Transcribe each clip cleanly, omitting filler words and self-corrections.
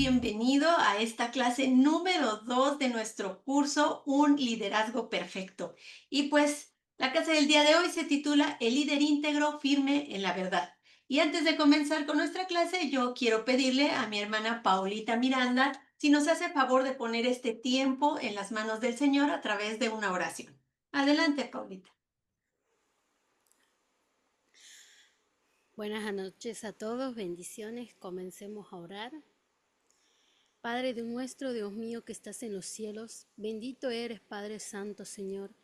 bienvenido a esta clase número 2 de nuestro curso Un liderazgo perfecto. Y pues la clase del día de hoy se titula El líder íntegro firme en la verdad. Y antes de comenzar con nuestra clase, yo quiero pedirle a mi hermana Paulita Miranda si nos hace favor de poner este tiempo en las manos del Señor a través de una oración. Adelante, Paulita. Buenas noches a todos, bendiciones, comencemos a orar. Padre de nuestro, Dios mío que estás en los cielos, bendito eres Padre Santo, Señor.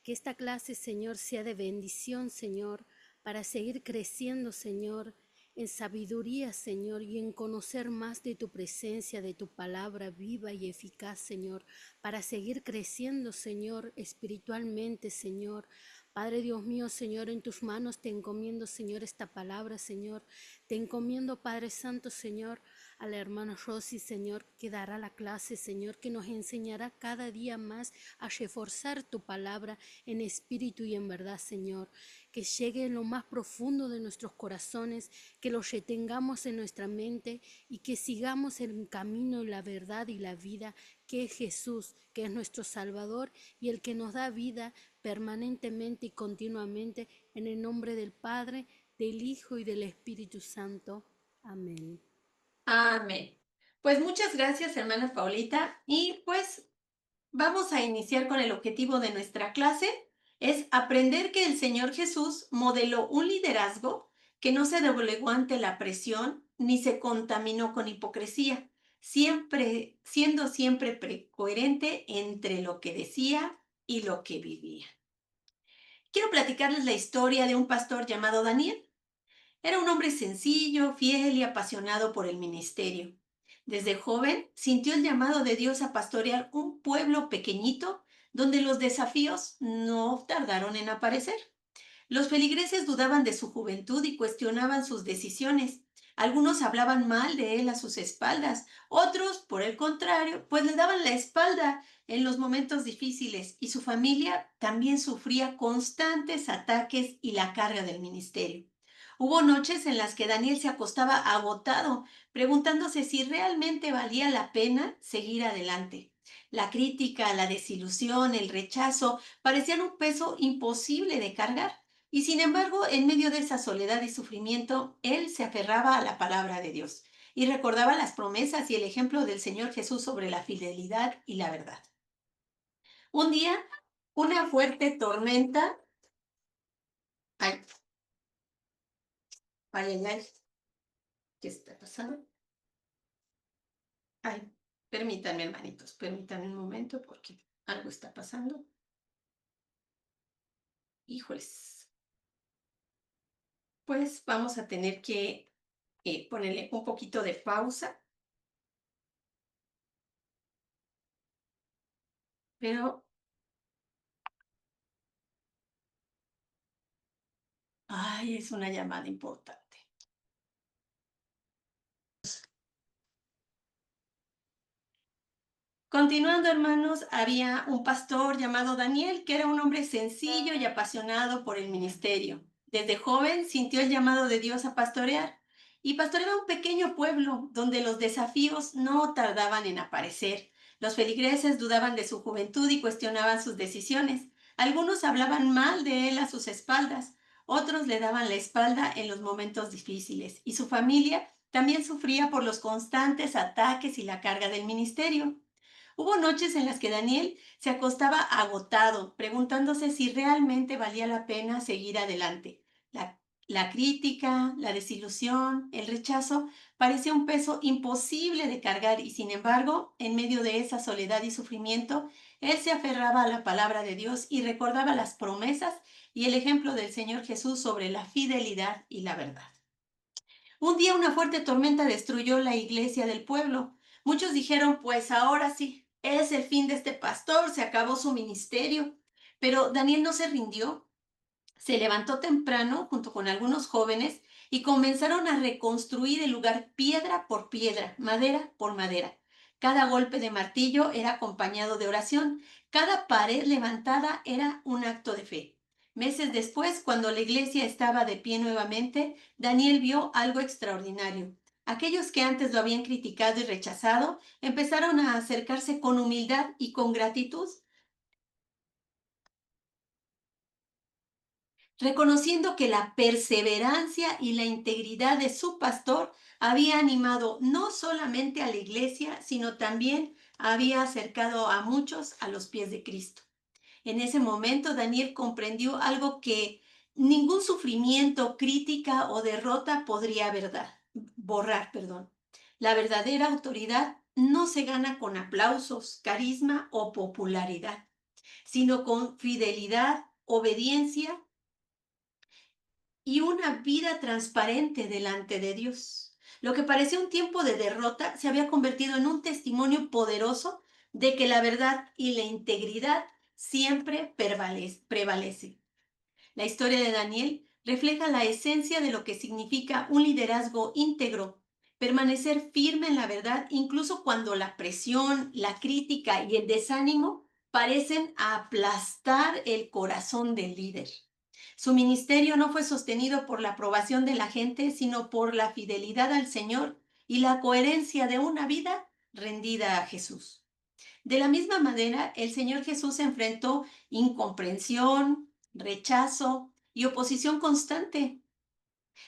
Que esta clase, Señor, sea de bendición, Señor, para seguir creciendo, Señor, en sabiduría, Señor, y en conocer más de tu presencia, de tu palabra viva y eficaz, Señor, para seguir creciendo, Señor, espiritualmente, Señor. Padre Dios mío, Señor, en tus manos te encomiendo, Señor, esta palabra, Señor. Te encomiendo, Padre Santo, Señor, a la hermana Rosy, Señor, que dará la clase, Señor, que nos enseñará cada día más a reforzar tu palabra en espíritu y en verdad, Señor. Que llegue en lo más profundo de nuestros corazones, que lo retengamos en nuestra mente y que sigamos el camino, la verdad y la vida, que es Jesús, que es nuestro Salvador y el que nos da vida permanentemente y continuamente, en el nombre del Padre, del Hijo y del Espíritu Santo. Amén. Amén. Pues muchas gracias, hermana Paulita. Y pues vamos a iniciar con el objetivo de nuestra clase. Es aprender que el Señor Jesús modeló un liderazgo que no se doblegó ante la presión ni se contaminó con hipocresía, siendo siempre coherente entre lo que decía y lo que vivía. Quiero platicarles la historia de un pastor llamado Daniel. Era un hombre sencillo, fiel y apasionado por el ministerio. Desde joven sintió el llamado de Dios a pastorear un pueblo pequeñito donde los desafíos no tardaron en aparecer. Los feligreses dudaban de su juventud y cuestionaban sus decisiones. Algunos hablaban mal de él a sus espaldas, otros, por el contrario, pues le daban la espalda en los momentos difíciles, y su familia también sufría constantes ataques y la carga del ministerio. Hubo noches en las que Daniel se acostaba agotado, preguntándose si realmente valía la pena seguir adelante. La crítica, la desilusión, el rechazo parecían un peso imposible de cargar. Y sin embargo, en medio de esa soledad y sufrimiento, él se aferraba a la palabra de Dios y recordaba las promesas y el ejemplo del Señor Jesús sobre la fidelidad y la verdad. Un día, una fuerte tormenta, ay, ay, ay, ay, ¿qué está pasando? Ay, permítanme, hermanitos, permítanme un momento porque algo está pasando. Híjoles, pues vamos a tener que ponerle un poquito de pausa, pero, ay, es una llamada importante. Continuando, hermanos, había un pastor llamado Daniel, que era un hombre sencillo y apasionado por el ministerio. Desde joven sintió el llamado de Dios a pastorear y pastoreaba un pequeño pueblo donde los desafíos no tardaban en aparecer. Los feligreses dudaban de su juventud y cuestionaban sus decisiones. Algunos hablaban mal de él a sus espaldas, otros le daban la espalda en los momentos difíciles, y su familia también sufría por los constantes ataques y la carga del ministerio. Hubo noches en las que Daniel se acostaba agotado, preguntándose si realmente valía la pena seguir adelante. La crítica, la desilusión, el rechazo parecía un peso imposible de cargar, y sin embargo, en medio de esa soledad y sufrimiento, él se aferraba a la palabra de Dios y recordaba las promesas y el ejemplo del Señor Jesús sobre la fidelidad y la verdad. Un día una fuerte tormenta destruyó la iglesia del pueblo. Muchos dijeron, pues ahora sí, es el fin de este pastor, se acabó su ministerio. Pero Daniel no se rindió. Se levantó temprano junto con algunos jóvenes y comenzaron a reconstruir el lugar piedra por piedra, madera por madera. Cada golpe de martillo era acompañado de oración. Cada pared levantada era un acto de fe. Meses después, cuando la iglesia estaba de pie nuevamente, Daniel vio algo extraordinario. Aquellos que antes lo habían criticado y rechazado empezaron a acercarse con humildad y con gratitud, reconociendo que la perseverancia y la integridad de su pastor había animado no solamente a la iglesia, sino también había acercado a muchos a los pies de Cristo. En ese momento Daniel comprendió algo que ningún sufrimiento, crítica o derrota podría borrar. La verdadera autoridad no se gana con aplausos, carisma o popularidad, sino con fidelidad, obediencia y una vida transparente delante de Dios. Lo que parecía un tiempo de derrota se había convertido en un testimonio poderoso de que la verdad y la integridad siempre prevalece. La historia de Daniel refleja la esencia de lo que significa un liderazgo íntegro, permanecer firme en la verdad incluso cuando la presión, la crítica y el desánimo parecen aplastar el corazón del líder. Su ministerio no fue sostenido por la aprobación de la gente, sino por la fidelidad al Señor y la coherencia de una vida rendida a Jesús. De la misma manera, el Señor Jesús enfrentó incomprensión, rechazo y oposición constante.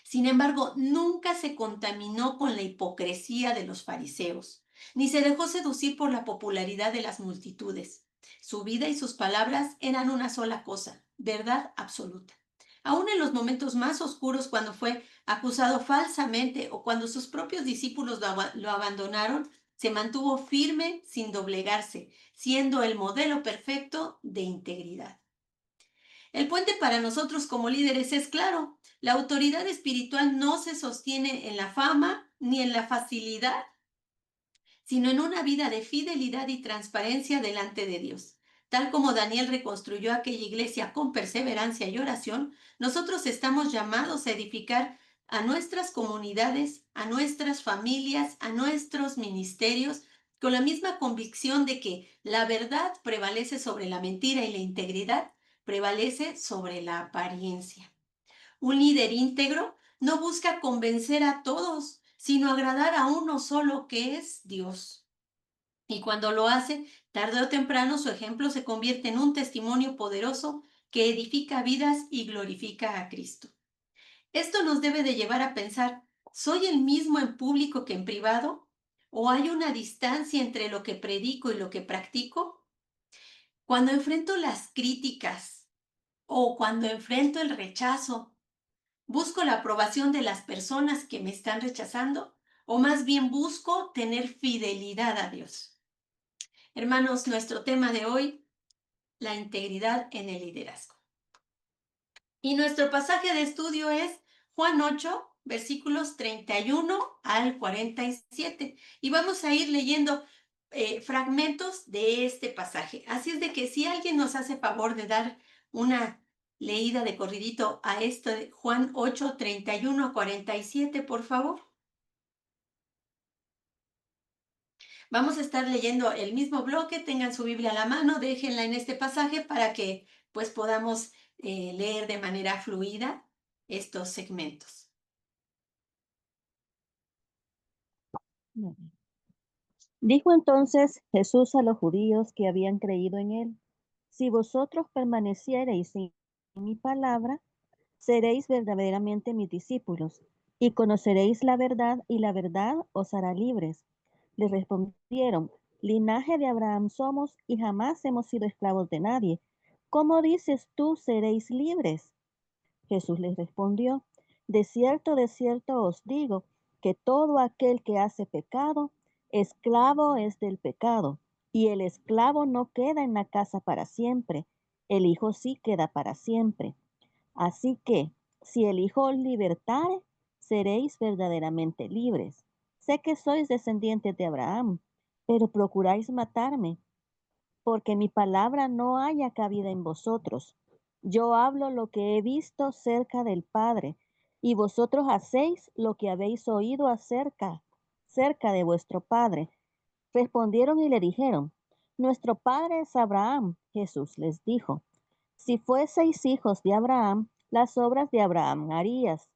Sin embargo, nunca se contaminó con la hipocresía de los fariseos, ni se dejó seducir por la popularidad de las multitudes. Su vida y sus palabras eran una sola cosa, verdad absoluta. Aún en los momentos más oscuros, cuando fue acusado falsamente o cuando sus propios discípulos lo abandonaron, se mantuvo firme sin doblegarse, siendo el modelo perfecto de integridad. El puente para nosotros como líderes es claro. La autoridad espiritual no se sostiene en la fama ni en la facilidad, sino en una vida de fidelidad y transparencia delante de Dios. Tal como Daniel reconstruyó aquella iglesia con perseverancia y oración, nosotros estamos llamados a edificar a nuestras comunidades, a nuestras familias, a nuestros ministerios, con la misma convicción de que la verdad prevalece sobre la mentira y la integridad prevalece sobre la apariencia. Un líder íntegro no busca convencer a todos, sino agradar a uno solo, que es Dios. Y cuando lo hace, tarde o temprano su ejemplo se convierte en un testimonio poderoso que edifica vidas y glorifica a Cristo. Esto nos debe de llevar a pensar, ¿soy el mismo en público que en privado? ¿O hay una distancia entre lo que predico y lo que practico? Cuando enfrento las críticas o cuando enfrento el rechazo, ¿busco la aprobación de las personas que me están rechazando? ¿O más bien busco tener fidelidad a Dios? Hermanos, nuestro tema de hoy, la integridad en el liderazgo. Y nuestro pasaje de estudio es Juan 8, versículos 31 al 47. Y vamos a ir leyendo fragmentos de este pasaje. Así es de que si alguien nos hace favor de dar una leída de corridito a esto de Juan 8, 31 a 47, por favor. Vamos a estar leyendo el mismo bloque, tengan su Biblia a la mano, déjenla en este pasaje para que pues podamos leer de manera fluida estos segmentos. Dijo entonces Jesús a los judíos que habían creído en él: si vosotros permaneciereis en mi palabra, seréis verdaderamente mis discípulos, y conoceréis la verdad, y la verdad os hará libres. Le respondieron: linaje de Abraham somos, y jamás hemos sido esclavos de nadie. ¿Cómo dices tú, seréis libres? Jesús les respondió: de cierto os digo, que todo aquel que hace pecado, esclavo es del pecado, y el esclavo no queda en la casa para siempre, el Hijo sí queda para siempre. Así que, si el Hijo os libertare, seréis verdaderamente libres. Sé que sois descendientes de Abraham, pero procuráis matarme, porque mi palabra no haya cabida en vosotros. Yo hablo lo que he visto cerca del Padre, y vosotros hacéis lo que habéis oído cerca de vuestro Padre. Respondieron y le dijeron: nuestro Padre es Abraham. Jesús les dijo: si fueseis hijos de Abraham, las obras de Abraham harías.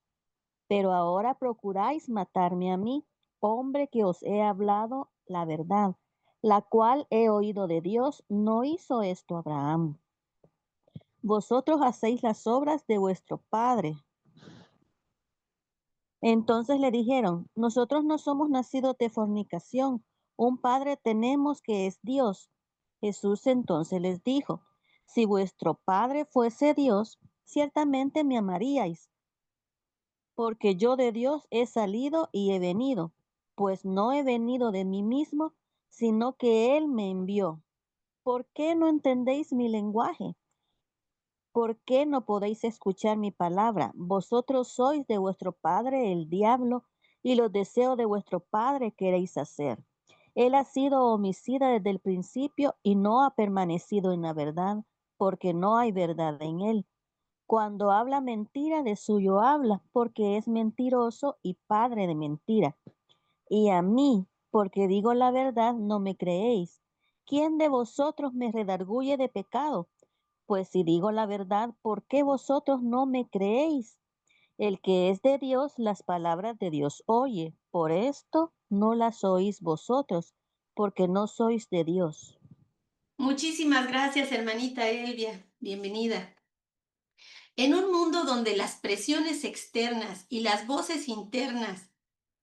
Pero ahora procuráis matarme a mí, hombre que os he hablado la verdad, la cual he oído de Dios. No hizo esto Abraham. Vosotros hacéis las obras de vuestro padre. Entonces le dijeron, nosotros no somos nacidos de fornicación, un padre tenemos que es Dios. Jesús entonces les dijo, si vuestro padre fuese Dios, ciertamente me amaríais, porque yo de Dios he salido y he venido, pues no he venido de mí mismo, sino que Él me envió. ¿Por qué no entendéis mi lenguaje? ¿Por qué no podéis escuchar mi palabra? Vosotros sois de vuestro padre el diablo, y los deseos de vuestro padre queréis hacer. Él ha sido homicida desde el principio y no ha permanecido en la verdad, porque no hay verdad en él. Cuando habla mentira, de suyo habla, porque es mentiroso y padre de mentira. Y a mí, porque digo la verdad, no me creéis. ¿Quién de vosotros me redarguye de pecado? Pues si digo la verdad, ¿por qué vosotros no me creéis? El que es de Dios, las palabras de Dios oye. Por esto no las oís vosotros, porque no sois de Dios. Muchísimas gracias, hermanita Elvia. Bienvenida. En un mundo donde las presiones externas y las voces internas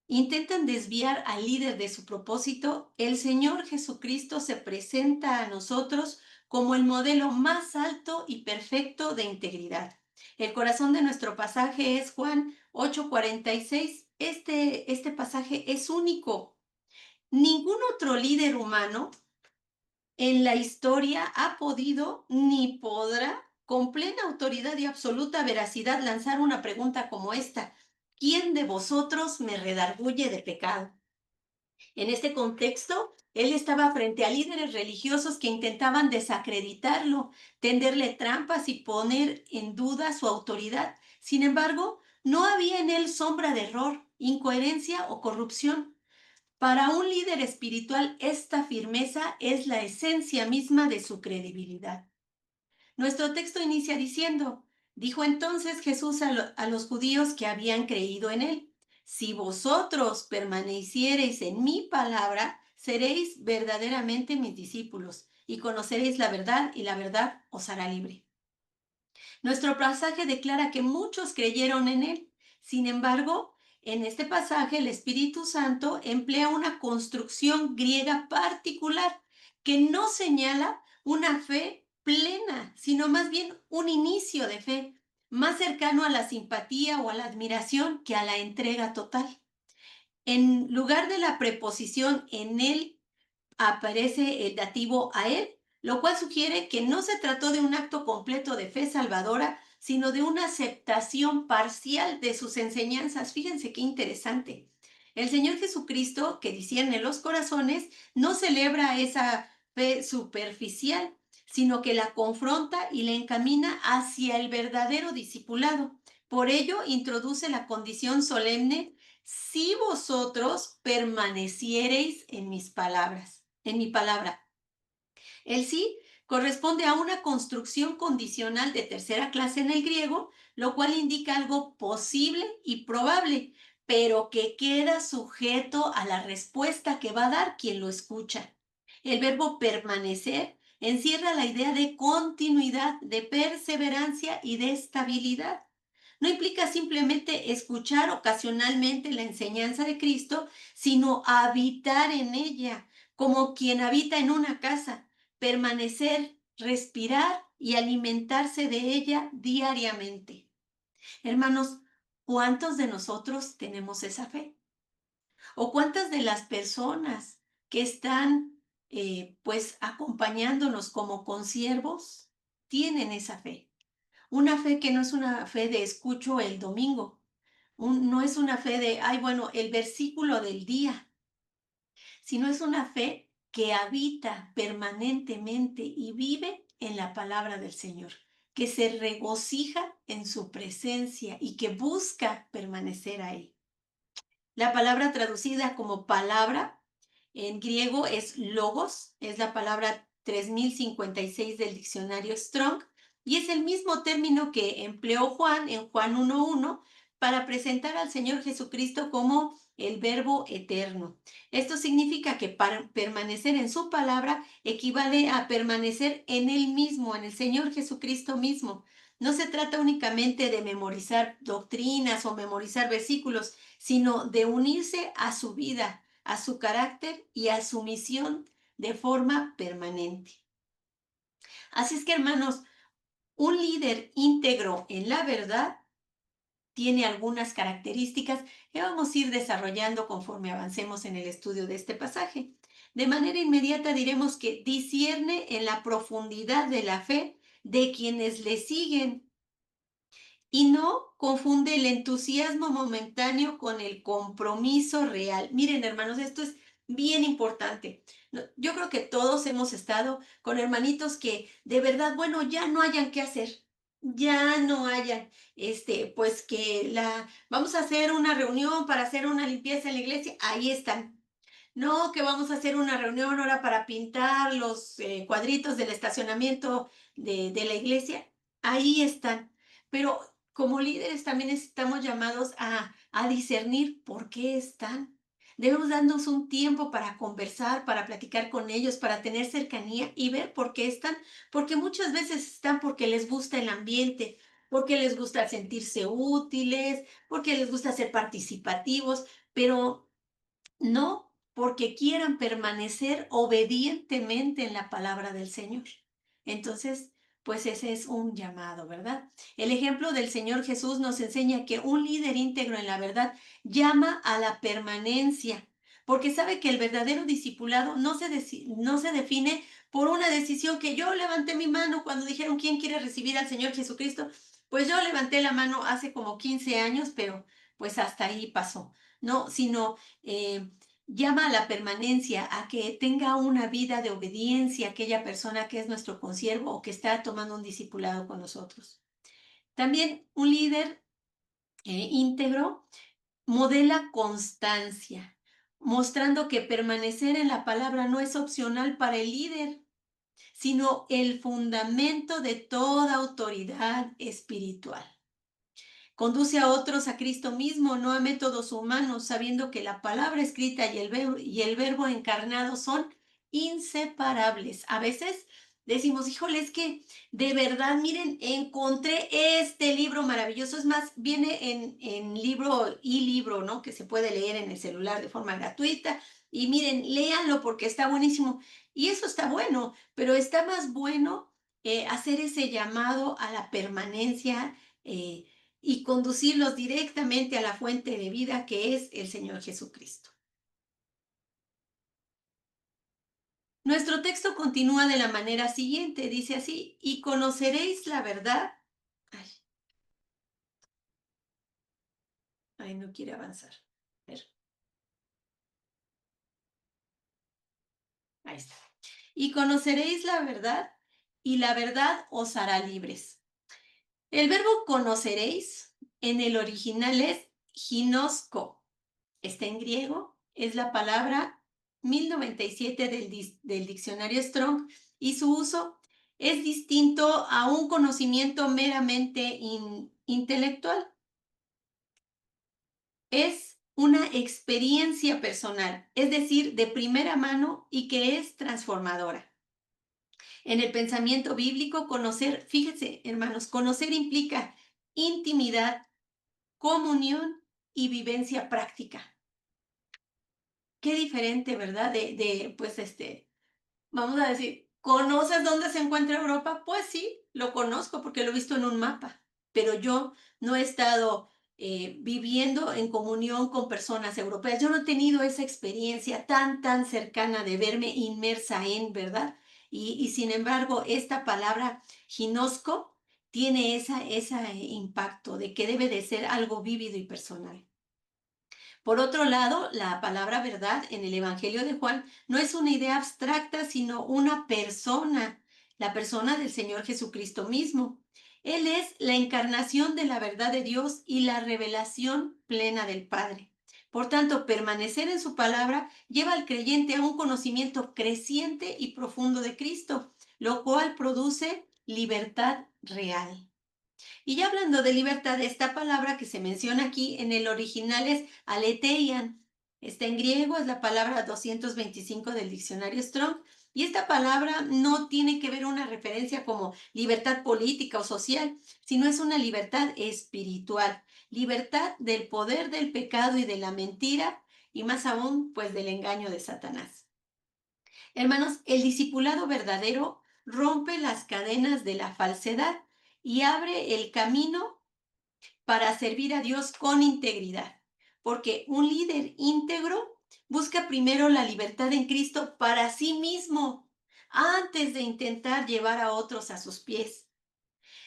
intentan desviar al líder de su propósito, el Señor Jesucristo se presenta a nosotros como el modelo más alto y perfecto de integridad. El corazón de nuestro pasaje es Juan 8:46. Este pasaje es único. Ningún otro líder humano en la historia ha podido ni podrá con plena autoridad y absoluta veracidad lanzar una pregunta como esta: ¿quién de vosotros me redarguye de pecado? En este contexto, él estaba frente a líderes religiosos que intentaban desacreditarlo, tenderle trampas y poner en duda su autoridad. Sin embargo, no había en él sombra de error, incoherencia o corrupción. Para un líder espiritual, esta firmeza es la esencia misma de su credibilidad. Nuestro texto inicia diciendo, dijo entonces Jesús a los judíos que habían creído en él, si vosotros permaneciereis en mi palabra, seréis verdaderamente mis discípulos y conoceréis la verdad y la verdad os hará libre. Nuestro pasaje declara que muchos creyeron en él. Sin embargo, en este pasaje el Espíritu Santo emplea una construcción griega particular que no señala una fe plena, sino más bien un inicio de fe, más cercano a la simpatía o a la admiración que a la entrega total. En lugar de la preposición en él, aparece el dativo a él, lo cual sugiere que no se trató de un acto completo de fe salvadora, sino de una aceptación parcial de sus enseñanzas. Fíjense qué interesante. El Señor Jesucristo, que discierne los corazones, no celebra esa fe superficial, sino que la confronta y la encamina hacia el verdadero discipulado. Por ello, introduce la condición solemne: si vosotros permaneciereis en mis palabras, en mi palabra. El sí corresponde a una construcción condicional de tercera clase en el griego, lo cual indica algo posible y probable, pero que queda sujeto a la respuesta que va a dar quien lo escucha. El verbo permanecer encierra la idea de continuidad, de perseverancia y de estabilidad. No implica simplemente escuchar ocasionalmente la enseñanza de Cristo, sino habitar en ella, como quien habita en una casa, permanecer, respirar y alimentarse de ella diariamente. Hermanos, ¿cuántos de nosotros tenemos esa fe? ¿O cuántas de las personas que están pues acompañándonos como consiervos tienen esa fe? Una fe que no es una fe de escucho el domingo, no es una fe de, ay, bueno, el versículo del día, sino es una fe que habita permanentemente y vive en la palabra del Señor, que se regocija en su presencia y que busca permanecer ahí. La palabra traducida como palabra en griego es logos, es la palabra 3056 del diccionario Strong, y es el mismo término que empleó Juan en Juan 1:1 para presentar al Señor Jesucristo como el Verbo eterno. Esto significa que para permanecer en su palabra equivale a permanecer en Él mismo, en el Señor Jesucristo mismo. No se trata únicamente de memorizar doctrinas o memorizar versículos, sino de unirse a su vida, a su carácter y a su misión de forma permanente. Así es que, hermanos, un líder íntegro en la verdad tiene algunas características que vamos a ir desarrollando conforme avancemos en el estudio de este pasaje. De manera inmediata diremos que discierne en la profundidad de la fe de quienes le siguen y no confunde el entusiasmo momentáneo con el compromiso real. Miren, hermanos, esto es bien importante. Yo creo que todos hemos estado con hermanitos que de verdad, bueno, ya no hayan qué hacer, ya no hayan, pues que vamos a hacer una reunión para hacer una limpieza en la iglesia, ahí están. No, que vamos a hacer una reunión ahora para pintar los cuadritos del estacionamiento de la iglesia. Ahí están. Pero como líderes también estamos llamados a discernir por qué están. Debemos darnos un tiempo para conversar, para platicar con ellos, para tener cercanía y ver por qué están. Porque muchas veces están porque les gusta el ambiente, porque les gusta sentirse útiles, porque les gusta ser participativos, pero no porque quieran permanecer obedientemente en la palabra del Señor. Entonces, pues ese es un llamado, ¿verdad? El ejemplo del Señor Jesús nos enseña que un líder íntegro en la verdad llama a la permanencia, porque sabe que el verdadero discipulado no se define por una decisión que yo levanté mi mano cuando dijeron quién quiere recibir al Señor Jesucristo. Pues yo levanté la mano hace como 15 años, pero pues hasta ahí pasó. No, sino llama a la permanencia, a que tenga una vida de obediencia aquella persona que es nuestro consiervo o que está tomando un discipulado con nosotros. También un líder íntegro modela constancia, mostrando que permanecer en la palabra no es opcional para el líder, sino el fundamento de toda autoridad espiritual. Conduce a otros a Cristo mismo, no a métodos humanos, sabiendo que la palabra escrita y el verbo encarnado son inseparables. A veces decimos, híjole, es que de verdad, miren, encontré este libro maravilloso. Es más, viene en libro y libro, ¿no? Que se puede leer en el celular de forma gratuita. Y miren, léanlo porque está buenísimo. Y eso está bueno, pero está más bueno hacer ese llamado a la permanencia. Y conducirlos directamente a la fuente de vida que es el Señor Jesucristo. Nuestro texto continúa de la manera siguiente, dice así, y conoceréis la verdad. Ay, ay, no quiere avanzar. A ver, ahí está. Y conoceréis la verdad, y la verdad os hará libres. El verbo conoceréis en el original es ginosko. Está en griego, es la palabra 1097 del diccionario Strong y su uso es distinto a un conocimiento meramente intelectual. Es una experiencia personal, es decir, de primera mano y que es transformadora. En el pensamiento bíblico, conocer, fíjense, hermanos, conocer implica intimidad, comunión y vivencia práctica. Qué diferente, ¿verdad? Pues, vamos a decir, ¿conoces dónde se encuentra Europa? Pues sí, lo conozco porque lo he visto en un mapa, pero yo no he estado viviendo en comunión con personas europeas. Yo no he tenido esa experiencia tan cercana de verme inmersa en, ¿verdad? Y sin embargo, esta palabra ginosco tiene ese impacto de que debe de ser algo vívido y personal. Por otro lado, la palabra verdad en el Evangelio de Juan no es una idea abstracta, sino una persona, la persona del Señor Jesucristo mismo. Él es la encarnación de la verdad de Dios y la revelación plena del Padre. Por tanto, permanecer en su palabra lleva al creyente a un conocimiento creciente y profundo de Cristo, lo cual produce libertad real. Y ya hablando de libertad, esta palabra que se menciona aquí en el original es aletheian. Está en griego, es la palabra 225 del diccionario Strong. Y esta palabra no tiene que ver una referencia como libertad política o social, sino es una libertad espiritual, libertad del poder del pecado y de la mentira, y más aún, pues del engaño de Satanás. Hermanos, el discipulado verdadero rompe las cadenas de la falsedad y abre el camino para servir a Dios con integridad, porque un líder íntegro busca primero la libertad en Cristo para sí mismo, antes de intentar llevar a otros a sus pies.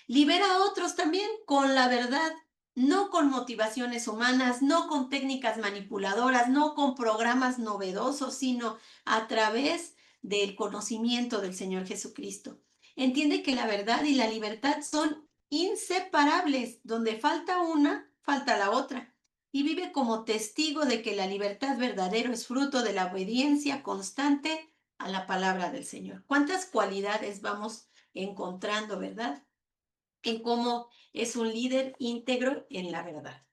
Libera a otros también con la verdad, no con motivaciones humanas, no con técnicas manipuladoras, no con programas novedosos, sino a través del conocimiento del Señor Jesucristo. Entiende que la verdad y la libertad son inseparables. Donde falta una, falta la otra. Y vive como testigo de que la libertad verdadera es fruto de la obediencia constante a la palabra del Señor. ¿Cuántas cualidades vamos encontrando, verdad? En cómo es un líder íntegro en la verdad.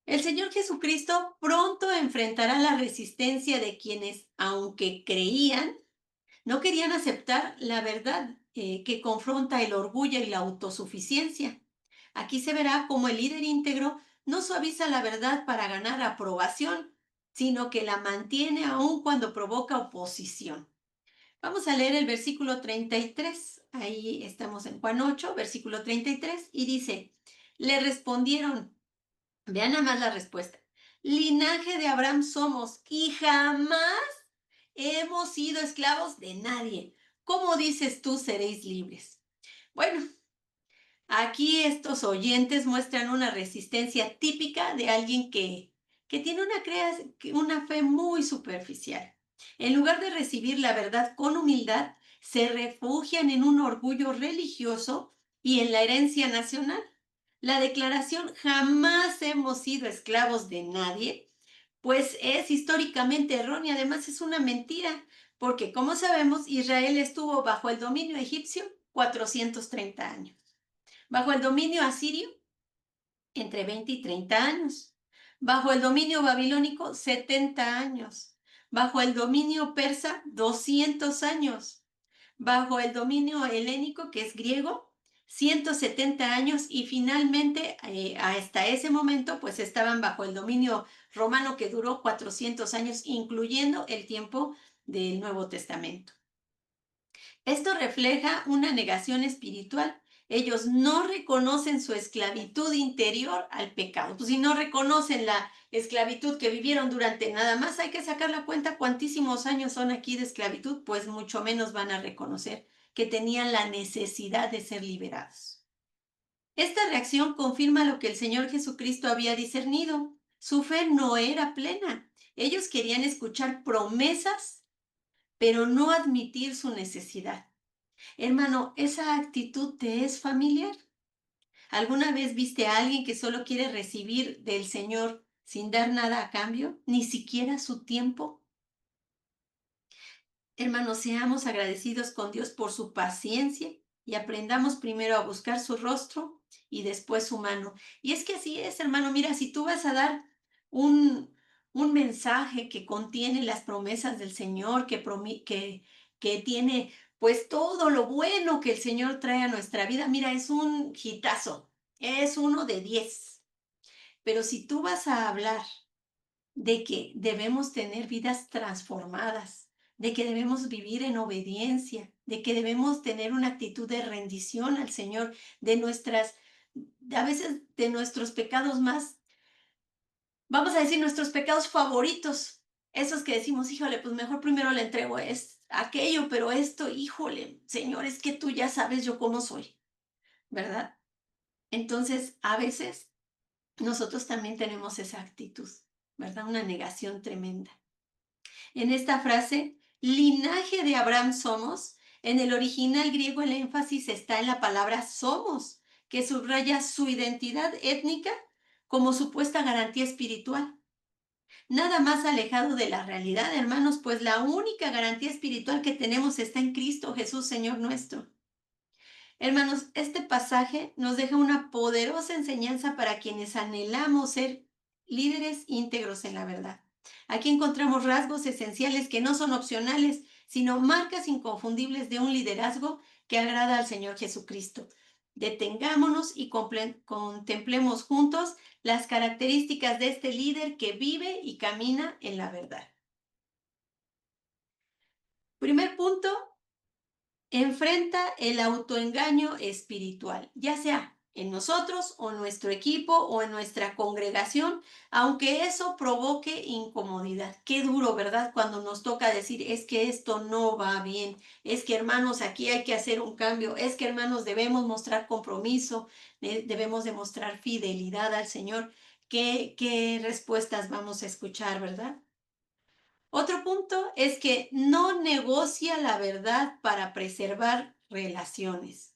El Señor Jesucristo pronto enfrentará la resistencia de quienes, aunque creían, no querían aceptar la verdad que confronta el orgullo y la autosuficiencia. Aquí se verá cómo el líder íntegro no suaviza la verdad para ganar aprobación, sino que la mantiene aun cuando provoca oposición. Vamos a leer el versículo 33. Ahí estamos en Juan 8, versículo 33, y dice, le respondieron, vean nada más la respuesta, linaje de Abraham somos y jamás hemos sido esclavos de nadie. ¿Cómo dices tú seréis libres? Bueno, aquí estos oyentes muestran una resistencia típica de alguien que tiene una fe muy superficial. En lugar de recibir la verdad con humildad, se refugian en un orgullo religioso y en la herencia nacional. La declaración jamás hemos sido esclavos de nadie, pues es históricamente errónea, además es una mentira, porque como sabemos, Israel estuvo bajo el dominio egipcio 430 años. Bajo el dominio asirio, entre 20 y 30 años. Bajo el dominio babilónico, 70 años. Bajo el dominio persa, 200 años. Bajo el dominio helénico, que es griego, 170 años. Y finalmente, hasta ese momento, pues estaban bajo el dominio romano, que duró 400 años, incluyendo el tiempo del Nuevo Testamento. Esto refleja una negación espiritual. Ellos no reconocen su esclavitud interior al pecado. Pues si no reconocen la esclavitud que vivieron durante nada más, hay que sacar la cuenta cuántísimos años son aquí de esclavitud, pues mucho menos van a reconocer que tenían la necesidad de ser liberados. Esta reacción confirma lo que el Señor Jesucristo había discernido. Su fe no era plena. Ellos querían escuchar promesas, pero no admitir su necesidad. Hermano, ¿esa actitud te es familiar? ¿Alguna vez viste a alguien que solo quiere recibir del Señor sin dar nada a cambio, ni siquiera su tiempo? Hermanos, seamos agradecidos con Dios por su paciencia y aprendamos primero a buscar su rostro y después su mano. Y es que así es, hermano. Mira, si tú vas a dar un, un mensaje que contiene las promesas del Señor, que tiene pues todo lo bueno que el Señor trae a nuestra vida, mira, es un hitazo, es uno de 10. Pero si tú vas a hablar de que debemos tener vidas transformadas, de que debemos vivir en obediencia, de que debemos tener una actitud de rendición al Señor, a veces de nuestros pecados más, vamos a decir, nuestros pecados favoritos, esos que decimos, híjole, pues mejor primero le entrego es aquello, pero esto, híjole, Señor, es que tú ya sabes yo cómo soy, ¿verdad? Entonces, a veces nosotros también tenemos esa actitud, ¿verdad? Una negación tremenda. En esta frase, linaje de Abraham somos, en el original griego el énfasis está en la palabra somos, que subraya su identidad étnica como supuesta garantía espiritual. Nada más alejado de la realidad, hermanos, pues la única garantía espiritual que tenemos está en Cristo Jesús, Señor nuestro. Hermanos, este pasaje nos deja una poderosa enseñanza para quienes anhelamos ser líderes íntegros en la verdad. Aquí encontramos rasgos esenciales que no son opcionales, sino marcas inconfundibles de un liderazgo que agrada al Señor Jesucristo. Detengámonos y contemplemos juntos las características de este líder que vive y camina en la verdad. Primer punto, enfrenta el autoengaño espiritual, ya sea en nosotros o en nuestro equipo o en nuestra congregación, aunque eso provoque incomodidad. Qué duro, ¿verdad? Cuando nos toca decir, es que esto no va bien, es que hermanos, aquí hay que hacer un cambio, es que hermanos, debemos mostrar compromiso, debemos demostrar fidelidad al Señor. ¿Qué respuestas vamos a escuchar, verdad? Otro punto es que no negocia la verdad para preservar relaciones,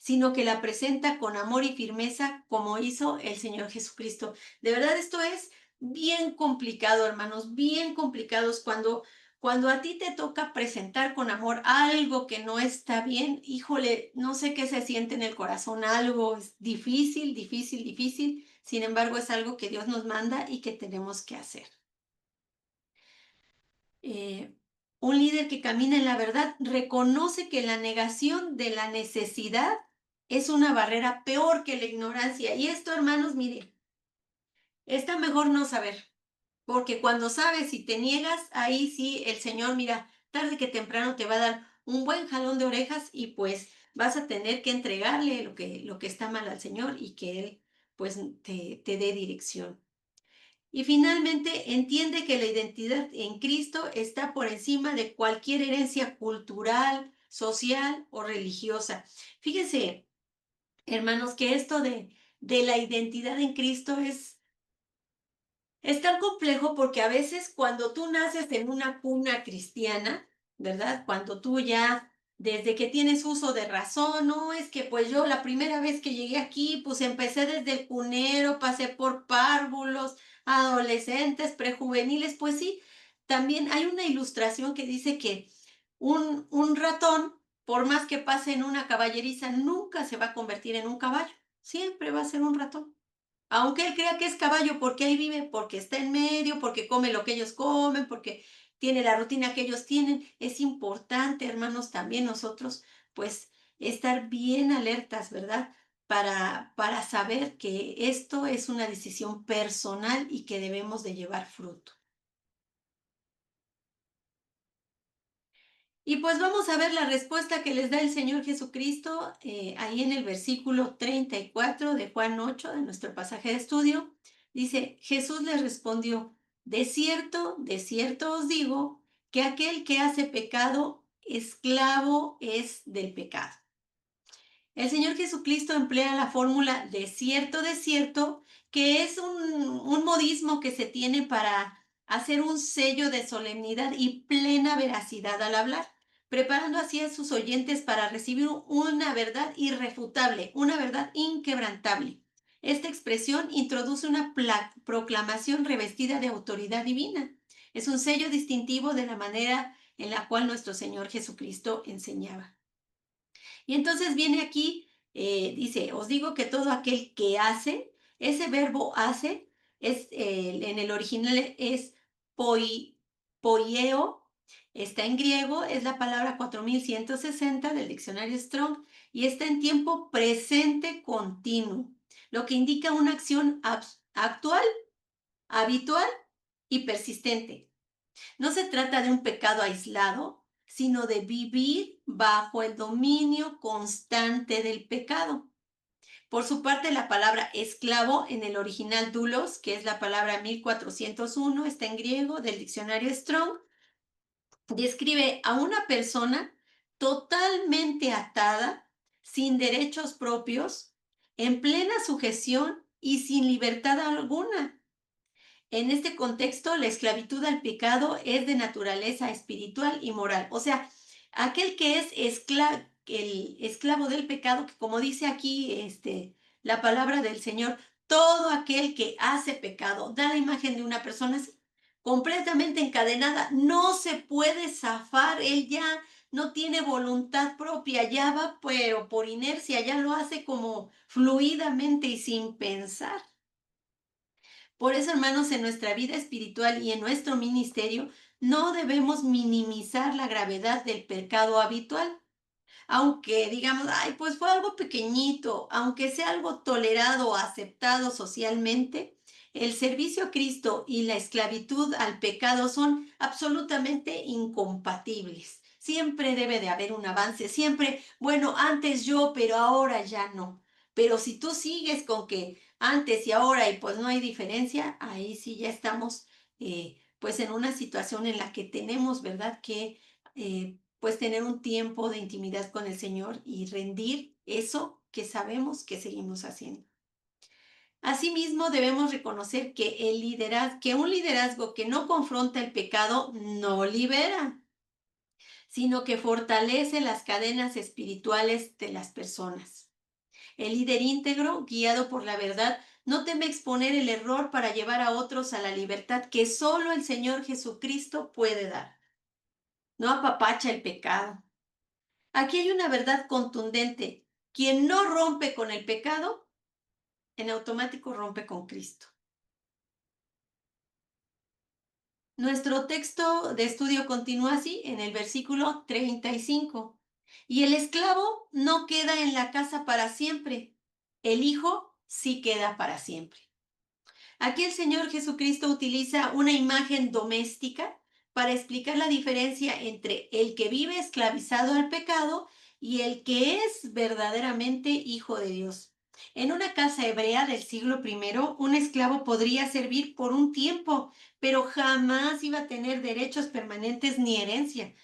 sino que la presenta con amor y firmeza como hizo el Señor Jesucristo. De verdad, esto es bien complicado, hermanos, bien complicados cuando a ti te toca presentar con amor algo que no está bien. Híjole, no sé qué se siente en el corazón, algo es difícil, difícil, difícil. Sin embargo, es algo que Dios nos manda y que tenemos que hacer. eh, un líder que camina en la verdad reconoce que la negación de la necesidad es una barrera peor que la ignorancia. Y esto, hermanos, miren, está mejor no saber, porque cuando sabes y te niegas, ahí sí el Señor, mira, tarde que temprano te va a dar un buen jalón de orejas y pues vas a tener que entregarle lo que está mal al Señor y que Él pues te dé dirección. Y finalmente, entiende que la identidad en Cristo está por encima de cualquier herencia cultural, social o religiosa. Fíjense, hermanos, que esto de la identidad en Cristo es tan complejo porque a veces cuando tú naces en una cuna cristiana, ¿verdad? Cuando tú ya, desde que tienes uso de razón, no, es que pues yo la primera vez que llegué aquí, pues empecé desde el cunero, pasé por párvulos, adolescentes, prejuveniles, pues sí, también hay una ilustración que dice que un ratón, por más que pase en una caballeriza, nunca se va a convertir en un caballo, siempre va a ser un ratón. Aunque él crea que es caballo, porque ahí vive, porque está en medio, porque come lo que ellos comen, porque tiene la rutina que ellos tienen. Es importante, hermanos, también nosotros, pues, estar bien alertas, ¿verdad? Para saber que esto es una decisión personal y que debemos de llevar fruto. Y pues vamos a ver la respuesta que les da el Señor Jesucristo ahí en el versículo 34 de Juan 8 de nuestro pasaje de estudio. Dice, Jesús les respondió, de cierto os digo, que aquel que hace pecado, esclavo es del pecado. El Señor Jesucristo emplea la fórmula de cierto, que es un modismo que se tiene para hacer un sello de solemnidad y plena veracidad al hablar, preparando así a sus oyentes para recibir una verdad irrefutable, una verdad inquebrantable. Esta expresión introduce una proclamación revestida de autoridad divina. Es un sello distintivo de la manera en la cual nuestro Señor Jesucristo enseñaba. Y entonces viene aquí, dice, os digo que todo aquel que hace, ese verbo hace, en el original es poieo, está en griego, es la palabra 4160 del diccionario Strong y está en tiempo presente continuo, lo que indica una acción actual, habitual y persistente. No se trata de un pecado aislado, sino de vivir bajo el dominio constante del pecado. Por su parte, la palabra esclavo en el original doulos, que es la palabra 1401, está en griego del diccionario Strong, describe a una persona totalmente atada, sin derechos propios, en plena sujeción y sin libertad alguna. En este contexto, la esclavitud al pecado es de naturaleza espiritual y moral. O sea, aquel que es el esclavo del pecado, que como dice aquí la palabra del Señor, todo aquel que hace pecado, da la imagen de una persona así, completamente encadenada, no se puede zafar, él ya no tiene voluntad propia, ya va, pero por inercia, ya lo hace como fluidamente y sin pensar. Por eso, hermanos, en nuestra vida espiritual y en nuestro ministerio, no debemos minimizar la gravedad del pecado habitual. Aunque digamos, ay, pues fue algo pequeñito, aunque sea algo tolerado o aceptado socialmente, el servicio a Cristo y la esclavitud al pecado son absolutamente incompatibles. Siempre debe de haber un avance, siempre, bueno, antes yo, pero ahora ya no. Pero si tú sigues con que antes y ahora y pues no hay diferencia, ahí sí ya estamos pues en una situación en la que tenemos, ¿verdad? Que pues tener un tiempo de intimidad con el Señor y rendir eso que sabemos que seguimos haciendo. Asimismo, debemos reconocer que que un liderazgo que no confronta el pecado no libera, sino que fortalece las cadenas espirituales de las personas. El líder íntegro, guiado por la verdad, no teme exponer el error para llevar a otros a la libertad que solo el Señor Jesucristo puede dar. No apapacha el pecado. Aquí hay una verdad contundente. Quien no rompe con el pecado, en automático rompe con Cristo. Nuestro texto de estudio continúa así en el versículo 35. Y el esclavo no queda en la casa para siempre. El hijo sí queda para siempre. Aquí el Señor Jesucristo utiliza una imagen doméstica para explicar la diferencia entre el que vive esclavizado al pecado y el que es verdaderamente hijo de Dios. En una casa hebrea del siglo I, un esclavo podría servir por un tiempo, pero jamás iba a tener derechos permanentes ni herencia.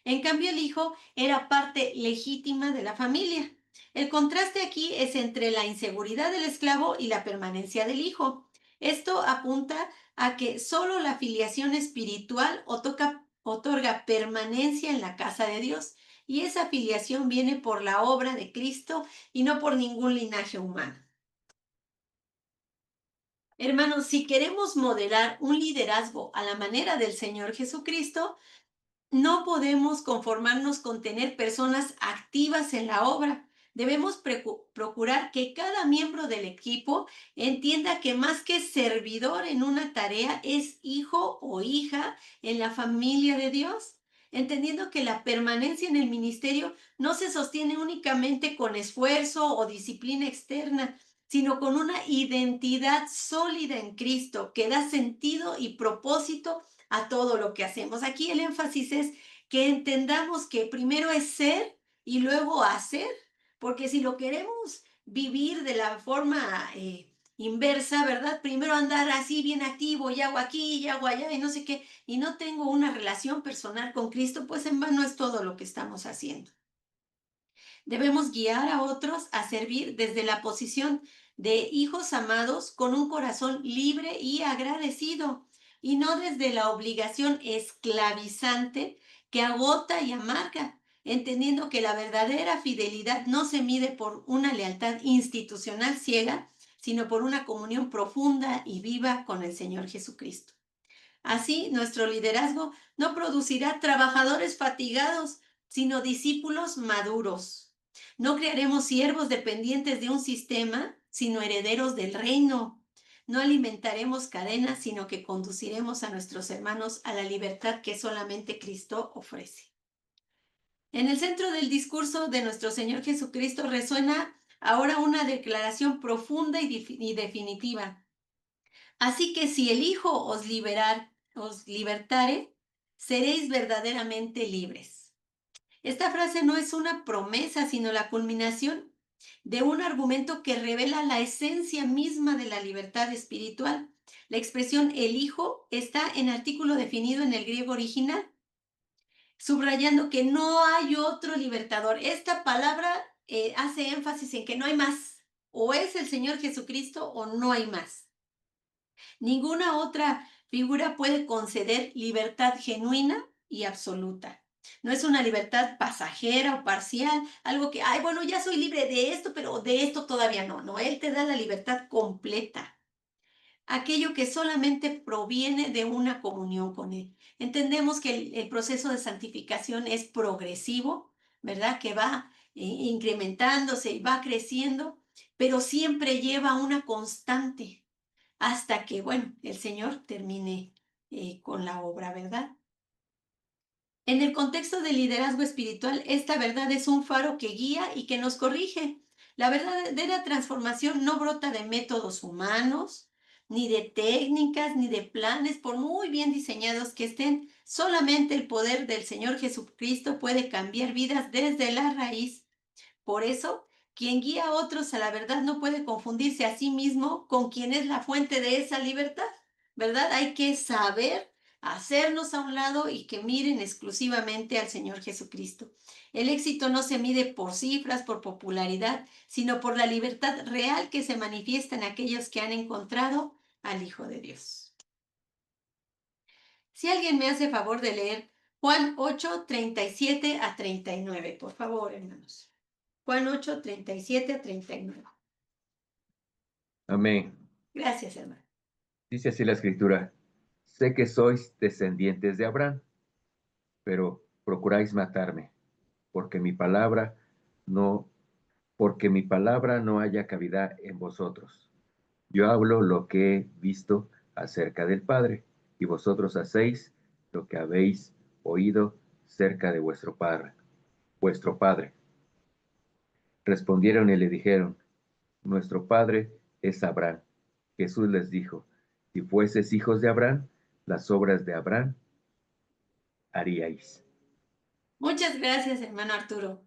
En cambio, el hijo era parte legítima de la familia. El contraste aquí es entre la inseguridad del esclavo y la permanencia del hijo. Esto apunta a que solo la filiación espiritual otorga permanencia en la casa de Dios, y esa filiación viene por la obra de Cristo y no por ningún linaje humano. Hermanos, si queremos modelar un liderazgo a la manera del Señor Jesucristo, no podemos conformarnos con tener personas activas en la obra. Debemos procurar que cada miembro del equipo entienda que más que servidor en una tarea es hijo o hija en la familia de Dios, entendiendo que la permanencia en el ministerio no se sostiene únicamente con esfuerzo o disciplina externa, sino con una identidad sólida en Cristo que da sentido y propósito a todo lo que hacemos. Aquí el énfasis es que entendamos que primero es ser y luego hacer, porque si lo queremos vivir de la forma inversa, ¿verdad? Primero andar así bien activo y hago aquí y hago allá y no sé qué, y no tengo una relación personal con Cristo, pues en vano es todo lo que estamos haciendo. Debemos guiar a otros a servir desde la posición de hijos amados con un corazón libre y agradecido, y no desde la obligación esclavizante que agota y amarga, entendiendo que la verdadera fidelidad no se mide por una lealtad institucional ciega, sino por una comunión profunda y viva con el Señor Jesucristo. Así, nuestro liderazgo no producirá trabajadores fatigados, sino discípulos maduros. No crearemos siervos dependientes de un sistema, sino herederos del reino. No alimentaremos cadenas, sino que conduciremos a nuestros hermanos a la libertad que solamente Cristo ofrece. En el centro del discurso de nuestro Señor Jesucristo resuena ahora una declaración profunda y definitiva. Así que si el Hijo os libertare, seréis verdaderamente libres. Esta frase no es una promesa, sino la culminación de un argumento que revela la esencia misma de la libertad espiritual. La expresión el Hijo está en artículo definido en el griego original, subrayando que no hay otro libertador. Esta palabra hace énfasis en que no hay más. O es el Señor Jesucristo o no hay más. Ninguna otra figura puede conceder libertad genuina y absoluta. No es una libertad pasajera o parcial, algo que, ay, bueno, ya soy libre de esto, pero de esto todavía no. No, Él te da la libertad completa. aquello que solamente proviene de una comunión con Él. Entendemos que el proceso de santificación es progresivo, ¿verdad? Que va incrementándose y va creciendo, pero siempre lleva una constante hasta que, bueno, el Señor termine con la obra, ¿verdad? En el contexto del liderazgo espiritual, esta verdad es un faro que guía y que nos corrige. La verdadera transformación no brota de métodos humanos, ni de técnicas, ni de planes, por muy bien diseñados que estén. Solamente el poder del Señor Jesucristo puede cambiar vidas desde la raíz. Por eso, quien guía a otros a la verdad no puede confundirse a sí mismo con quien es la fuente de esa libertad, ¿verdad? Hay que saber hacernos a un lado y que miren exclusivamente al Señor Jesucristo. El éxito no se mide por cifras, por popularidad, sino por la libertad real que se manifiesta en aquellos que han encontrado al Hijo de Dios. Si alguien me hace favor de leer Juan 8:37 a 39, por favor, hermanos. Juan 8:37 a 39. Amén. Gracias, hermano. Dice así la escritura: sé que sois descendientes de Abraham, pero procuráis matarme, porque mi palabra no, porque mi palabra no haya cabida en vosotros. Yo hablo lo que he visto acerca del Padre, y vosotros hacéis lo que habéis oído cerca de vuestro Padre. Vuestro Padre. Respondieron y le dijeron: nuestro Padre es Abraham. Jesús les dijo: si fueseis hijos de Abraham, las obras de Abraham haríais. Muchas gracias, hermano Arturo.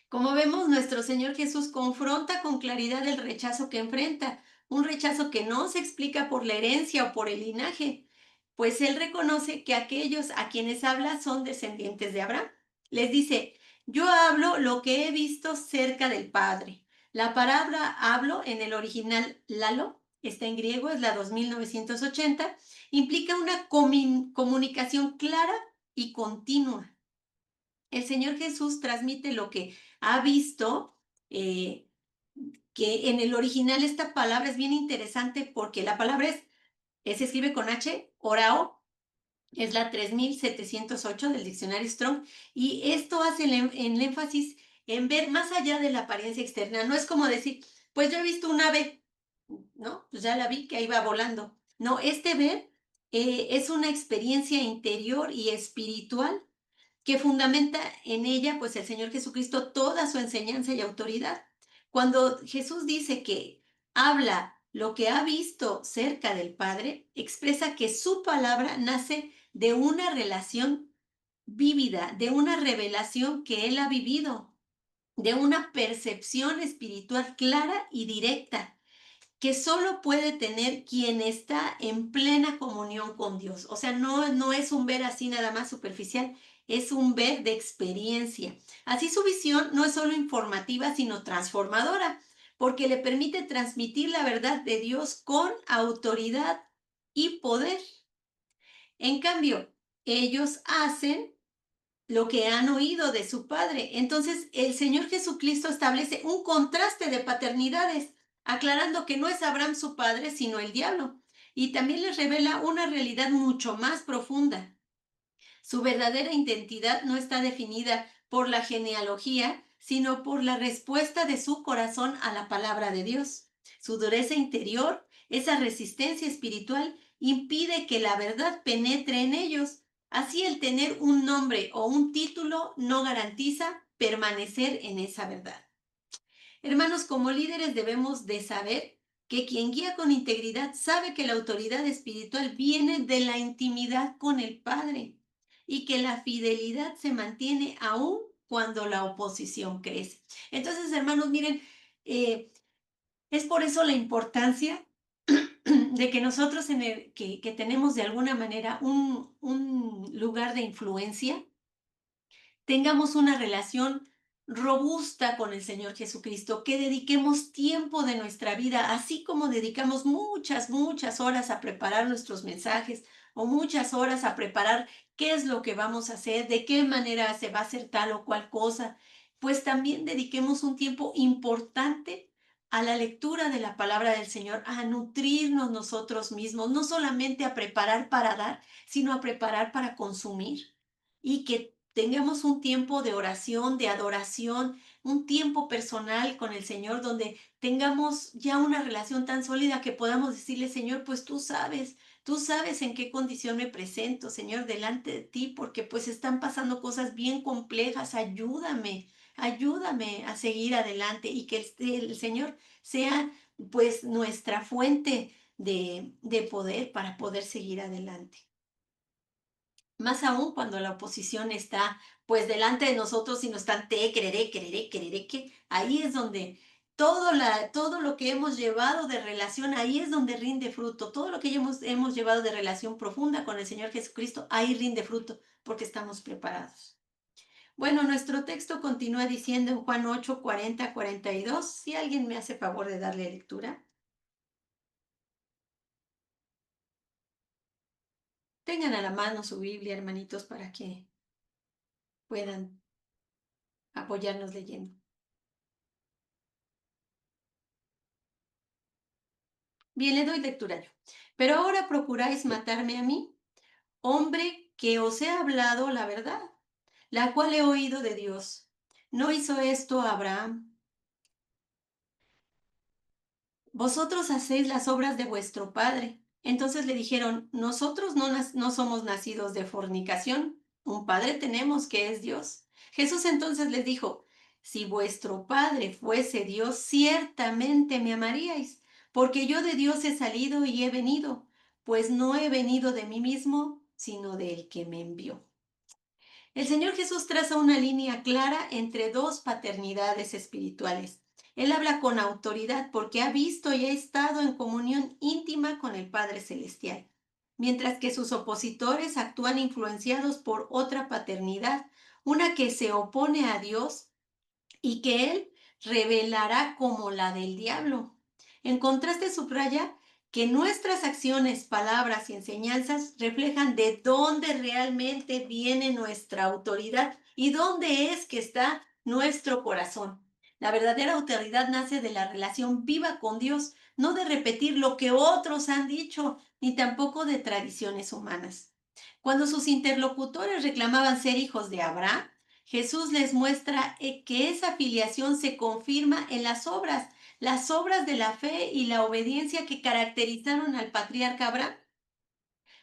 Como vemos, nuestro Señor Jesús confronta con claridad el rechazo que enfrenta, un rechazo que no se explica por la herencia o por el linaje, pues Él reconoce que aquellos a quienes habla son descendientes de Abraham. Les dice: yo hablo lo que he visto cerca del Padre. La palabra hablo en el original lalo, está en griego, es la 2980, implica una comunicación clara y continua. El Señor Jesús transmite lo que ha visto, eh, que en el original esta palabra es bien interesante porque la palabra se escribe con H, orao, es la 3708 del diccionario Strong, y esto hace el énfasis en ver más allá de la apariencia externa. No es como decir, pues yo he visto un ave, ¿no? Pues ya la vi que ahí va volando. No, este ver es una experiencia interior y espiritual que fundamenta en ella, pues el Señor Jesucristo, toda su enseñanza y autoridad. Cuando Jesús dice que habla lo que ha visto cerca del Padre, expresa que su palabra nace de una relación vívida, de una revelación que él ha vivido, de una percepción espiritual clara y directa que solo puede tener quien está en plena comunión con Dios. O sea, no es un ver así nada más superficial, es un ver de experiencia. Así su visión no es solo informativa, sino transformadora, porque le permite transmitir la verdad de Dios con autoridad y poder. En cambio, ellos hacen lo que han oído de su padre. Entonces, el Señor Jesucristo establece un contraste de paternidades, aclarando que no es Abraham su padre, sino el diablo. Y también les revela una realidad mucho más profunda. Su verdadera identidad no está definida por la genealogía, sino por la respuesta de su corazón a la palabra de Dios. Su dureza interior, esa resistencia espiritual, impide que la verdad penetre en ellos. Así el tener un nombre o un título no garantiza permanecer en esa verdad. Hermanos, como líderes debemos de saber que quien guía con integridad sabe que la autoridad espiritual viene de la intimidad con el Padre y que la fidelidad se mantiene aún cuando la oposición crece. Entonces, hermanos, miren, es por eso la importancia de que nosotros que tenemos de alguna manera un lugar de influencia, tengamos una relación robusta con el Señor Jesucristo, que dediquemos tiempo de nuestra vida, así como dedicamos muchas horas a preparar nuestros mensajes o muchas horas a preparar qué es lo que vamos a hacer, de qué manera se va a hacer tal o cual cosa, pues también dediquemos un tiempo importante a la lectura de la palabra del Señor, a nutrirnos nosotros mismos, no solamente a preparar para dar, sino a preparar para consumir. Y que tengamos un tiempo de oración, de adoración, un tiempo personal con el Señor donde tengamos ya una relación tan sólida que podamos decirle, Señor, pues tú sabes en qué condición me presento, Señor, delante de ti, porque pues están pasando cosas bien complejas, ayúdame a seguir adelante y que el Señor sea pues nuestra fuente de poder para poder seguir adelante. Más aún cuando la oposición está pues delante de nosotros y nos están quereré, que ahí es donde todo lo que hemos llevado de relación, ahí es donde rinde fruto. Todo lo que hemos llevado de relación profunda con el Señor Jesucristo, ahí rinde fruto porque estamos preparados. Bueno, nuestro texto continúa diciendo en Juan 8, 40, 42. Si alguien me hace favor de darle lectura. Tengan a la mano su Biblia, hermanitos, para que puedan apoyarnos leyendo. Bien, le doy lectura yo. Pero ahora procuráis matarme a mí, hombre que os he hablado la verdad, la cual he oído de Dios. ¿No hizo esto Abraham? Vosotros hacéis las obras de vuestro padre. Entonces le dijeron, nosotros no somos nacidos de fornicación, un padre tenemos que es Dios. Jesús entonces les dijo, si vuestro padre fuese Dios, ciertamente me amaríais, porque yo de Dios he salido y he venido, pues no he venido de mí mismo, sino del que me envió. El Señor Jesús traza una línea clara entre dos paternidades espirituales. Él habla con autoridad porque ha visto y ha estado en comunión íntima con el Padre Celestial, mientras que sus opositores actúan influenciados por otra paternidad, una que se opone a Dios y que él revelará como la del diablo. En contraste, subraya que nuestras acciones, palabras y enseñanzas reflejan de dónde realmente viene nuestra autoridad y dónde es que está nuestro corazón. La verdadera autoridad nace de la relación viva con Dios, no de repetir lo que otros han dicho, ni tampoco de tradiciones humanas. Cuando sus interlocutores reclamaban ser hijos de Abraham, Jesús les muestra que esa filiación se confirma en las obras de la fe y la obediencia que caracterizaron al patriarca Abraham.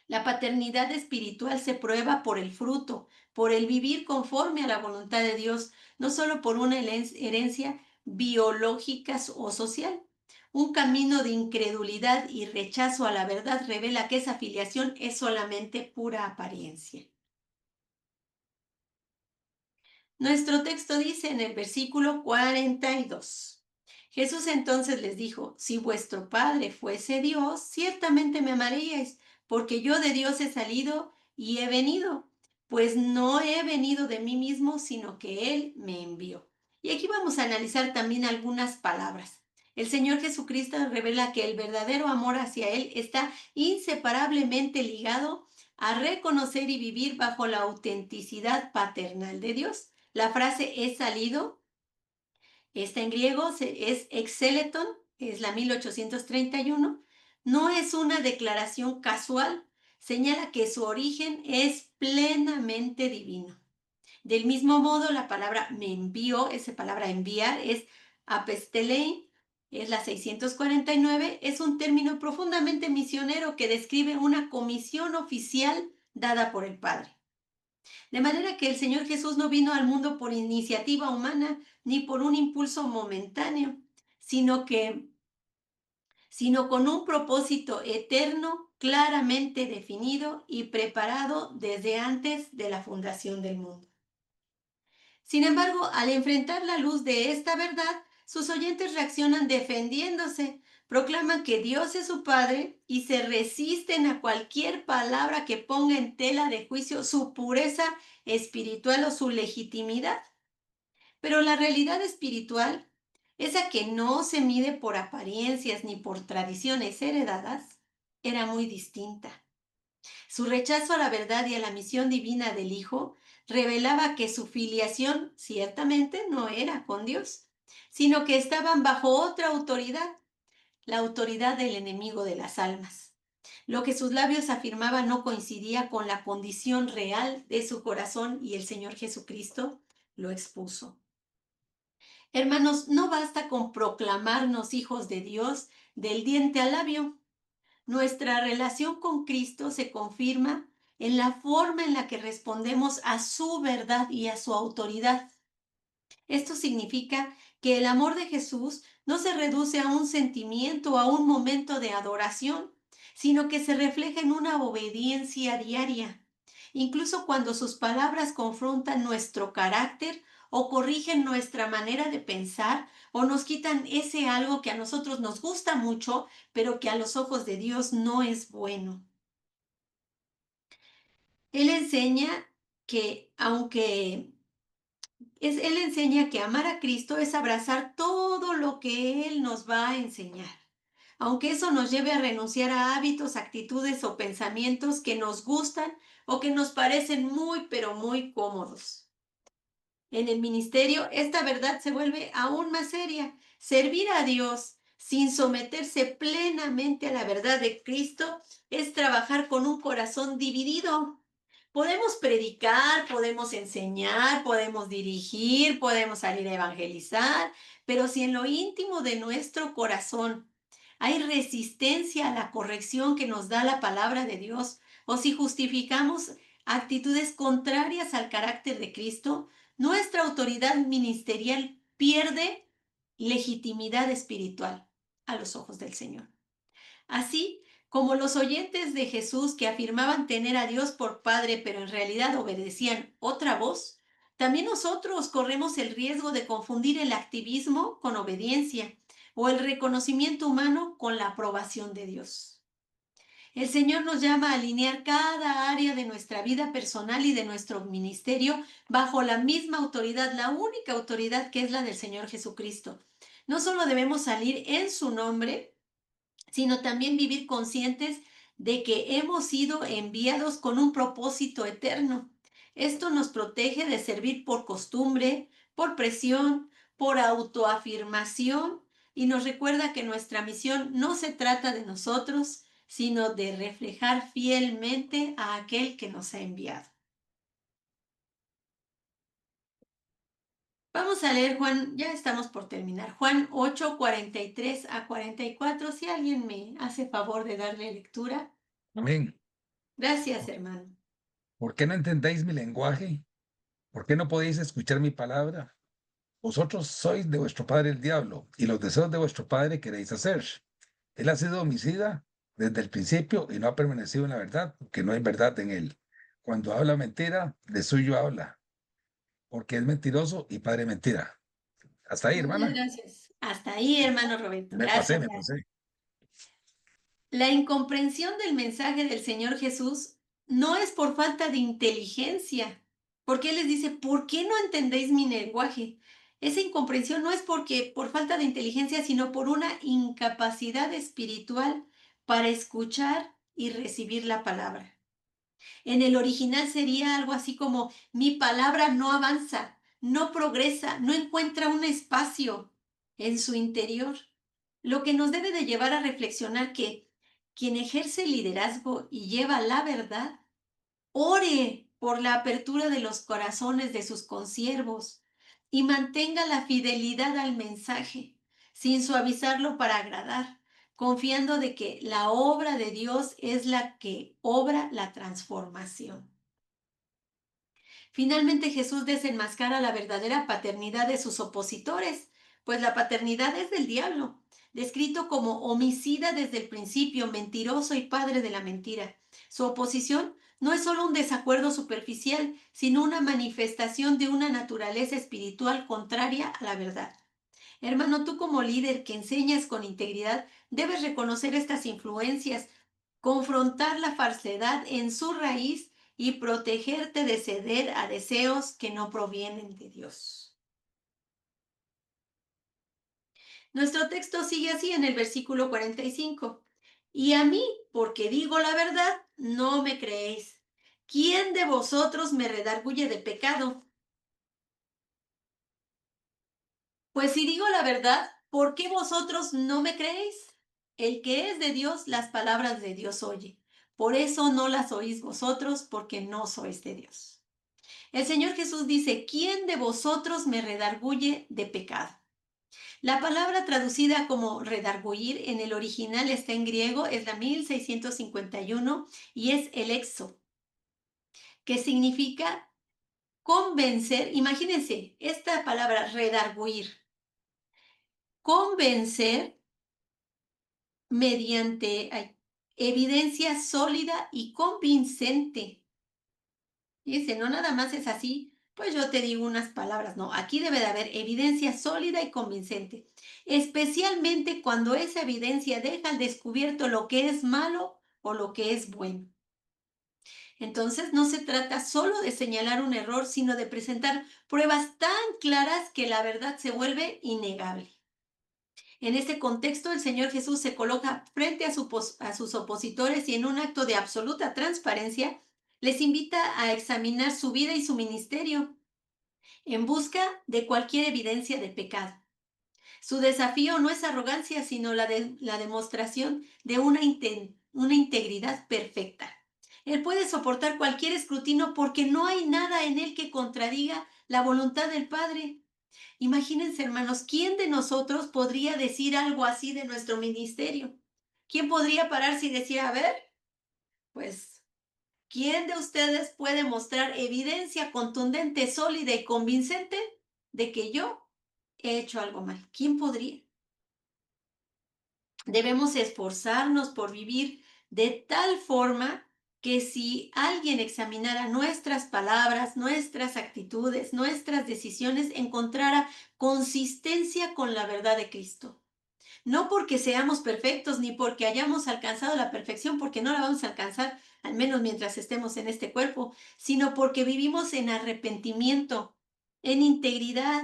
La paternidad espiritual se prueba por el fruto, por el vivir conforme a la voluntad de Dios, no solo por una herencia biológica o social. Un camino de incredulidad y rechazo a la verdad revela que esa filiación es solamente pura apariencia. Nuestro texto dice en el versículo 42. Jesús entonces les dijo, si vuestro Padre fuese Dios, ciertamente me amaríais, porque yo de Dios he salido y he venido, pues no he venido de mí mismo, sino que Él me envió. Y aquí vamos a analizar también algunas palabras. El Señor Jesucristo revela que el verdadero amor hacia Él está inseparablemente ligado a reconocer y vivir bajo la autenticidad paternal de Dios. La frase he salido, está en griego, es exeleton, es la 1831. No es una declaración casual, señala que su origen es plenamente divino. Del mismo modo, la palabra me envió, esa palabra enviar, es apestelein, es la 649, es un término profundamente misionero que describe una comisión oficial dada por el Padre. De manera que el Señor Jesús no vino al mundo por iniciativa humana ni por un impulso momentáneo, sino con un propósito eterno, claramente definido y preparado desde antes de la fundación del mundo. Sin embargo, al enfrentar la luz de esta verdad, sus oyentes reaccionan defendiéndose, proclaman que Dios es su Padre y se resisten a cualquier palabra que ponga en tela de juicio su pureza espiritual o su legitimidad. Pero la realidad espiritual, esa que no se mide por apariencias ni por tradiciones heredadas, era muy distinta. Su rechazo a la verdad y a la misión divina del Hijo revelaba que su filiación ciertamente no era con Dios. sino que estaban bajo otra autoridad, la autoridad del enemigo de las almas. Lo que sus labios afirmaban no coincidía con la condición real de su corazón y el Señor Jesucristo lo expuso. Hermanos, no basta con proclamarnos hijos de Dios del diente al labio. Nuestra relación con Cristo se confirma en la forma en la que respondemos a su verdad y a su autoridad. Esto significa que el amor de Jesús no se reduce a un sentimiento o a un momento de adoración, sino que se refleja en una obediencia diaria. Incluso cuando sus palabras confrontan nuestro carácter o corrigen nuestra manera de pensar o nos quitan ese algo que a nosotros nos gusta mucho, pero que a los ojos de Dios no es bueno. Él enseña que él enseña que amar a Cristo es abrazar todo lo que Él nos va a enseñar, aunque eso nos lleve a renunciar a hábitos, actitudes o pensamientos que nos gustan o que nos parecen muy, pero muy cómodos. En el ministerio, esta verdad se vuelve aún más seria. Servir a Dios sin someterse plenamente a la verdad de Cristo es trabajar con un corazón dividido. Podemos predicar, podemos enseñar, podemos dirigir, podemos salir a evangelizar, pero si en lo íntimo de nuestro corazón hay resistencia a la corrección que nos da la palabra de Dios, o si justificamos actitudes contrarias al carácter de Cristo, nuestra autoridad ministerial pierde legitimidad espiritual a los ojos del Señor. Así como los oyentes de Jesús que afirmaban tener a Dios por Padre, pero en realidad obedecían otra voz, también nosotros corremos el riesgo de confundir el activismo con obediencia o el reconocimiento humano con la aprobación de Dios. El Señor nos llama a alinear cada área de nuestra vida personal y de nuestro ministerio bajo la misma autoridad, la única autoridad que es la del Señor Jesucristo. No solo debemos salir en su nombre, sino también vivir conscientes de que hemos sido enviados con un propósito eterno. Esto nos protege de servir por costumbre, por presión, por autoafirmación y nos recuerda que nuestra misión no se trata de nosotros, sino de reflejar fielmente a aquel que nos ha enviado. Vamos a leer Juan, ya estamos por terminar, Juan 8, 43 a 44. Si alguien me hace favor de darle lectura. Amén. Gracias, hermano. ¿Por qué no entendéis mi lenguaje? ¿Por qué no podéis escuchar mi palabra? Vosotros sois de vuestro padre el diablo, y los deseos de vuestro padre queréis hacer. Él ha sido homicida desde el principio y no ha permanecido en la verdad, porque no hay verdad en él. Cuando habla mentira, de suyo habla, porque es mentiroso y padre de mentira. Hasta ahí, Muchas hermana. gracias. Hasta ahí, hermano Roberto. Me pasé, Gracias. me pasé. La incomprensión del mensaje del Señor Jesús no es por falta de inteligencia, porque Él les dice, ¿por qué no entendéis mi lenguaje? Esa incomprensión no es porque por falta de inteligencia, sino por una incapacidad espiritual para escuchar y recibir la palabra. En el original sería algo así como, mi palabra no avanza, no progresa, no encuentra un espacio en su interior. Lo que nos debe de llevar a reflexionar que quien ejerce liderazgo y lleva la verdad, ore por la apertura de los corazones de sus consiervos y mantenga la fidelidad al mensaje, sin suavizarlo para agradar, confiando de que la obra de Dios es la que obra la transformación. Finalmente Jesús desenmascara la verdadera paternidad de sus opositores, pues la paternidad es del diablo, descrito como homicida desde el principio, mentiroso y padre de la mentira. Su oposición no es solo un desacuerdo superficial, sino una manifestación de una naturaleza espiritual contraria a la verdad. Hermano, tú como líder que enseñas con integridad, debes reconocer estas influencias, confrontar la falsedad en su raíz y protegerte de ceder a deseos que no provienen de Dios. Nuestro texto sigue así en el versículo 45. Y a mí, porque digo la verdad, no me creéis. ¿Quién de vosotros me redarguye de pecado? Pues si digo la verdad, ¿por qué vosotros no me creéis? El que es de Dios, las palabras de Dios oye. Por eso no las oís vosotros, porque no sois de Dios. El Señor Jesús dice, ¿quién de vosotros me redarguye de pecado? La palabra traducida como redarguir en el original está en griego, es la 1651 y es el exo, que significa convencer. Imagínense esta palabra redarguir, convencer mediante evidencia sólida y convincente. Dice, no nada más es así, pues yo te digo unas palabras, no, aquí debe de haber evidencia sólida y convincente, especialmente cuando esa evidencia deja al descubierto lo que es malo o lo que es bueno. Entonces no se trata solo de señalar un error, sino de presentar pruebas tan claras que la verdad se vuelve innegable. En este contexto, el Señor Jesús se coloca frente a sus opositores y en un acto de absoluta transparencia les invita a examinar su vida y su ministerio en busca de cualquier evidencia de pecado. Su desafío no es arrogancia, sino la demostración de una integridad perfecta. Él puede soportar cualquier escrutinio porque no hay nada en él que contradiga la voluntad del Padre. Imagínense, hermanos, ¿quién de nosotros podría decir algo así de nuestro ministerio? ¿Quién podría pararse y decir, a ver, pues, ¿quién de ustedes puede mostrar evidencia contundente, sólida y convincente de que yo he hecho algo mal? ¿Quién podría? Debemos esforzarnos por vivir de tal forma que si alguien examinara nuestras palabras, nuestras actitudes, nuestras decisiones, encontrara consistencia con la verdad de Cristo. No porque seamos perfectos ni porque hayamos alcanzado la perfección, porque no la vamos a alcanzar, al menos mientras estemos en este cuerpo, sino porque vivimos en arrepentimiento, en integridad,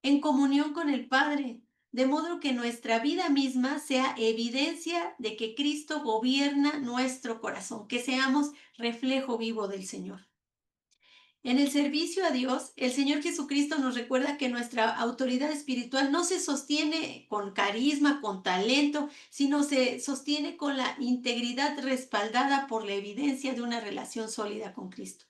en comunión con el Padre, de modo que nuestra vida misma sea evidencia de que Cristo gobierna nuestro corazón, que seamos reflejo vivo del Señor. En el servicio a Dios, el Señor Jesucristo nos recuerda que nuestra autoridad espiritual no se sostiene con carisma, con talento, sino se sostiene con la integridad respaldada por la evidencia de una relación sólida con Cristo.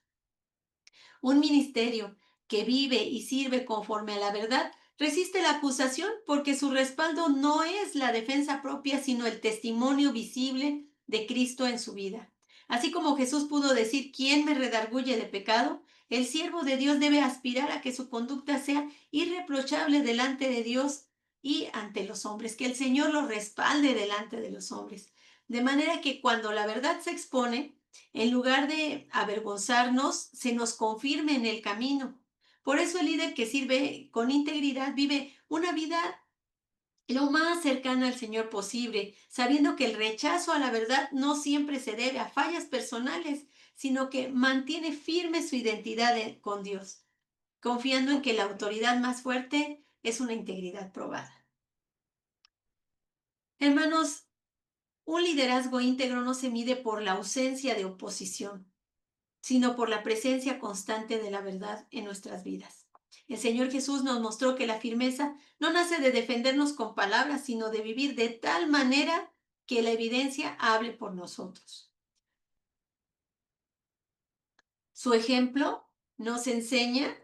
Un ministerio que vive y sirve conforme a la verdad resiste la acusación porque su respaldo no es la defensa propia, sino el testimonio visible de Cristo en su vida. Así como Jesús pudo decir, ¿quién me redarguye de pecado? El siervo de Dios debe aspirar a que su conducta sea irreprochable delante de Dios y ante los hombres, que el Señor lo respalde delante de los hombres. De manera que cuando la verdad se expone, en lugar de avergonzarnos, se nos confirme en el camino. Por eso el líder que sirve con integridad vive una vida lo más cercana al Señor posible, sabiendo que el rechazo a la verdad no siempre se debe a fallas personales, sino que mantiene firme su identidad con Dios, confiando en que la autoridad más fuerte es una integridad probada. Hermanos, un liderazgo íntegro no se mide por la ausencia de oposición, sino por la presencia constante de la verdad en nuestras vidas. El Señor Jesús nos mostró que la firmeza no nace de defendernos con palabras, sino de vivir de tal manera que la evidencia hable por nosotros. Su ejemplo nos enseña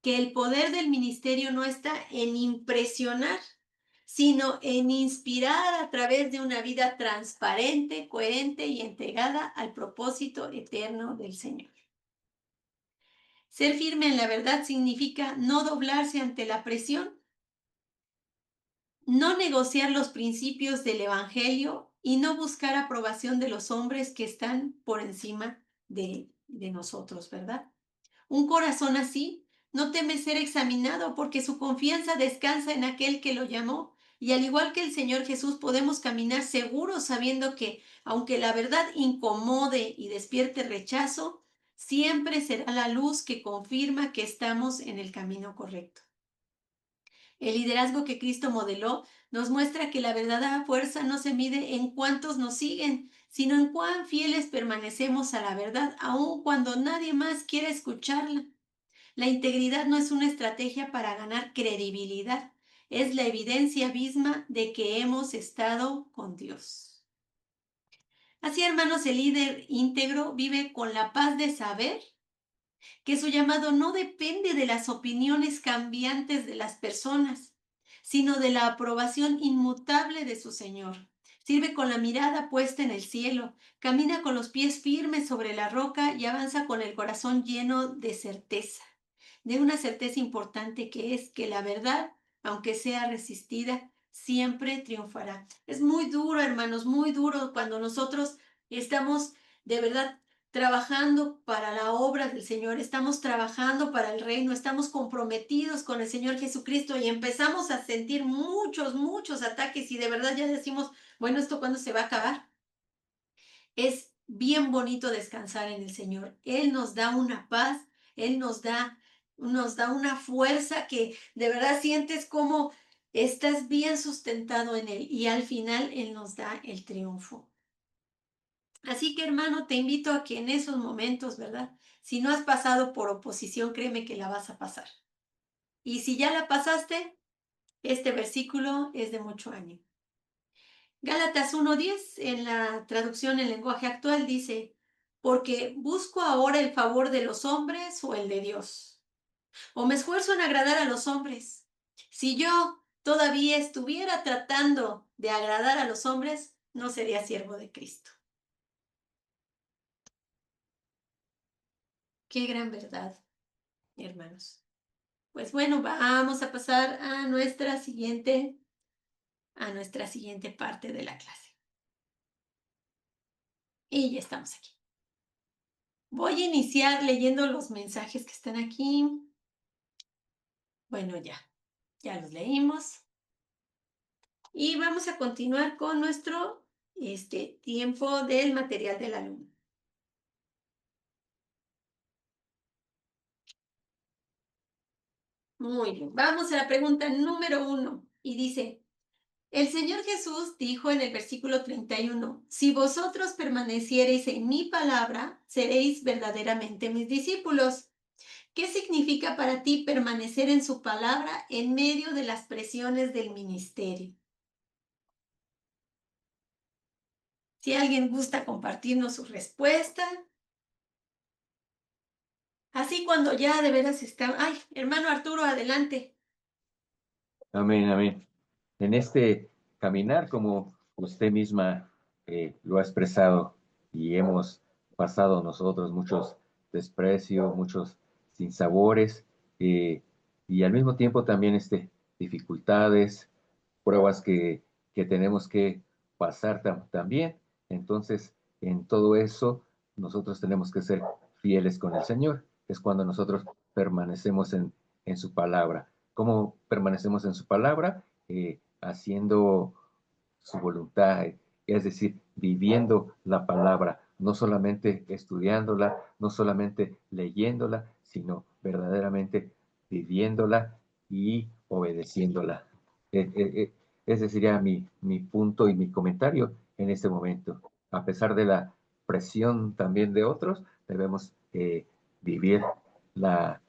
que el poder del ministerio no está en impresionar, sino en inspirar a través de una vida transparente, coherente y entregada al propósito eterno del Señor. Ser firme en la verdad significa no doblarse ante la presión, no negociar los principios del Evangelio y no buscar aprobación de los hombres que están por encima de nosotros, ¿verdad? Un corazón así no teme ser examinado porque su confianza descansa en aquel que lo llamó. Y al igual que el Señor Jesús, podemos caminar seguros sabiendo que, aunque la verdad incomode y despierte rechazo, siempre será la luz que confirma que estamos en el camino correcto. El liderazgo que Cristo modeló nos muestra que la verdadera fuerza no se mide en cuántos nos siguen, sino en cuán fieles permanecemos a la verdad, aun cuando nadie más quiera escucharla. La integridad no es una estrategia para ganar credibilidad, es la evidencia misma de que hemos estado con Dios. Así, hermanos, el líder íntegro vive con la paz de saber que su llamado no depende de las opiniones cambiantes de las personas, sino de la aprobación inmutable de su Señor. Sirve con la mirada puesta en el cielo, camina con los pies firmes sobre la roca y avanza con el corazón lleno de certeza, de una certeza importante que es que la verdad, aunque sea resistida, siempre triunfará. Es muy duro, hermanos, muy duro cuando nosotros estamos de verdad trabajando para la obra del Señor, estamos trabajando para el reino, estamos comprometidos con el Señor Jesucristo y empezamos a sentir muchos ataques y de verdad ya decimos, bueno, ¿esto cuándo se va a acabar? Es bien bonito descansar en el Señor. Él nos da una paz, Él nos da una fuerza que de verdad sientes como estás bien sustentado en Él y al final Él nos da el triunfo. Así que, hermano, te invito a que en esos momentos, ¿verdad? Si no has pasado por oposición, créeme que la vas a pasar. Y si ya la pasaste, este versículo es de mucho ánimo. Gálatas 1:10, en la traducción en lenguaje actual, dice, porque busco ahora el favor de los hombres o el de Dios. O me esfuerzo en agradar a los hombres. Si yo todavía estuviera tratando de agradar a los hombres, no sería siervo de Cristo. Qué gran verdad, hermanos. Pues bueno, vamos a pasar a nuestra siguiente parte de la clase. Y ya estamos aquí. Voy a iniciar leyendo los mensajes que están aquí. Bueno, ya los leímos. Y vamos a continuar con nuestro tiempo del material del alumno. Muy bien, vamos a la pregunta número 1 y dice, el Señor Jesús dijo en el versículo 31, si vosotros permaneciereis en mi palabra, seréis verdaderamente mis discípulos. ¿Qué significa para ti permanecer en su palabra en medio de las presiones del ministerio? Si alguien gusta compartirnos su respuesta. Así cuando ya de veras está... Ay, hermano Arturo, adelante. Amén, amén. En este caminar, como usted misma lo ha expresado y hemos pasado nosotros muchos desprecios, muchos sinsabores y al mismo tiempo también dificultades, pruebas que tenemos que pasar también. Entonces, en todo eso, nosotros tenemos que ser fieles con el Señor. Es cuando nosotros permanecemos en su palabra. ¿Cómo permanecemos en su palabra? Haciendo su voluntad, es decir, viviendo la palabra, no solamente estudiándola, no solamente leyéndola, sino verdaderamente viviéndola y obedeciéndola. Ese sería mi punto y mi comentario en este momento. A pesar de la presión también de otros, debemos vivir la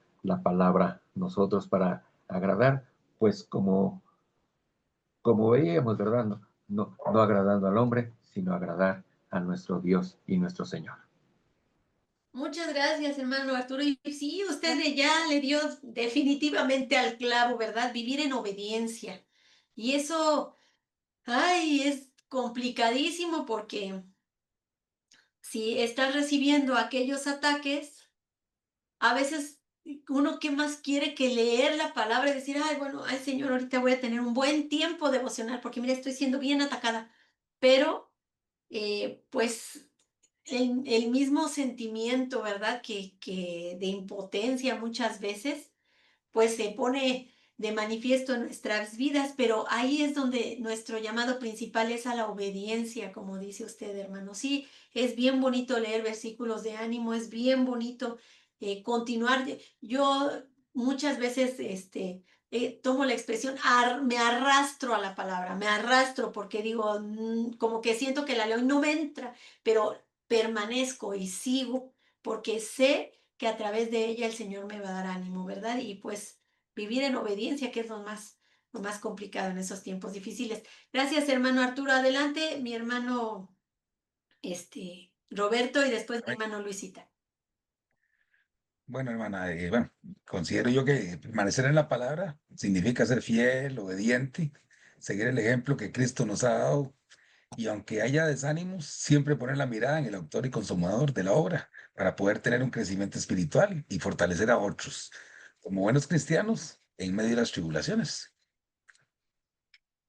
palabra nosotros para agradar, pues como veíamos, ¿verdad? No agradando al hombre, sino agradar a nuestro Dios y nuestro Señor. Muchas gracias, hermano Arturo. Y sí, usted ya le dio definitivamente al clavo, ¿verdad? Vivir en obediencia. Y eso, ay, es complicadísimo porque si estás recibiendo aquellos ataques, a veces uno qué más quiere que leer la palabra y decir, ay, bueno, ay, Señor, ahorita voy a tener un buen tiempo devocional porque mira, estoy siendo bien atacada. Pero, pues, el mismo sentimiento, ¿verdad? Que de impotencia muchas veces, pues se pone de manifiesto en nuestras vidas, pero ahí es donde nuestro llamado principal es a la obediencia, como dice usted, hermano. Sí, es bien bonito leer versículos de ánimo, es bien bonito continuar. Yo muchas veces tomo la expresión, me arrastro a la palabra, me arrastro porque digo, como que siento que la leo y no me entra, pero permanezco y sigo porque sé que a través de ella el Señor me va a dar ánimo, ¿verdad? Y pues vivir en obediencia, que es lo más complicado en esos tiempos difíciles. Gracias, hermano Arturo. Adelante, mi hermano Roberto y después mi Amén. hermano Luisita. Bueno, hermana, bueno, considero yo que permanecer en la palabra significa ser fiel, obediente, seguir el ejemplo que Cristo nos ha dado y aunque haya desánimos, siempre poner la mirada en el autor y consumador de la obra para poder tener un crecimiento espiritual y fortalecer a otros como buenos cristianos en medio de las tribulaciones.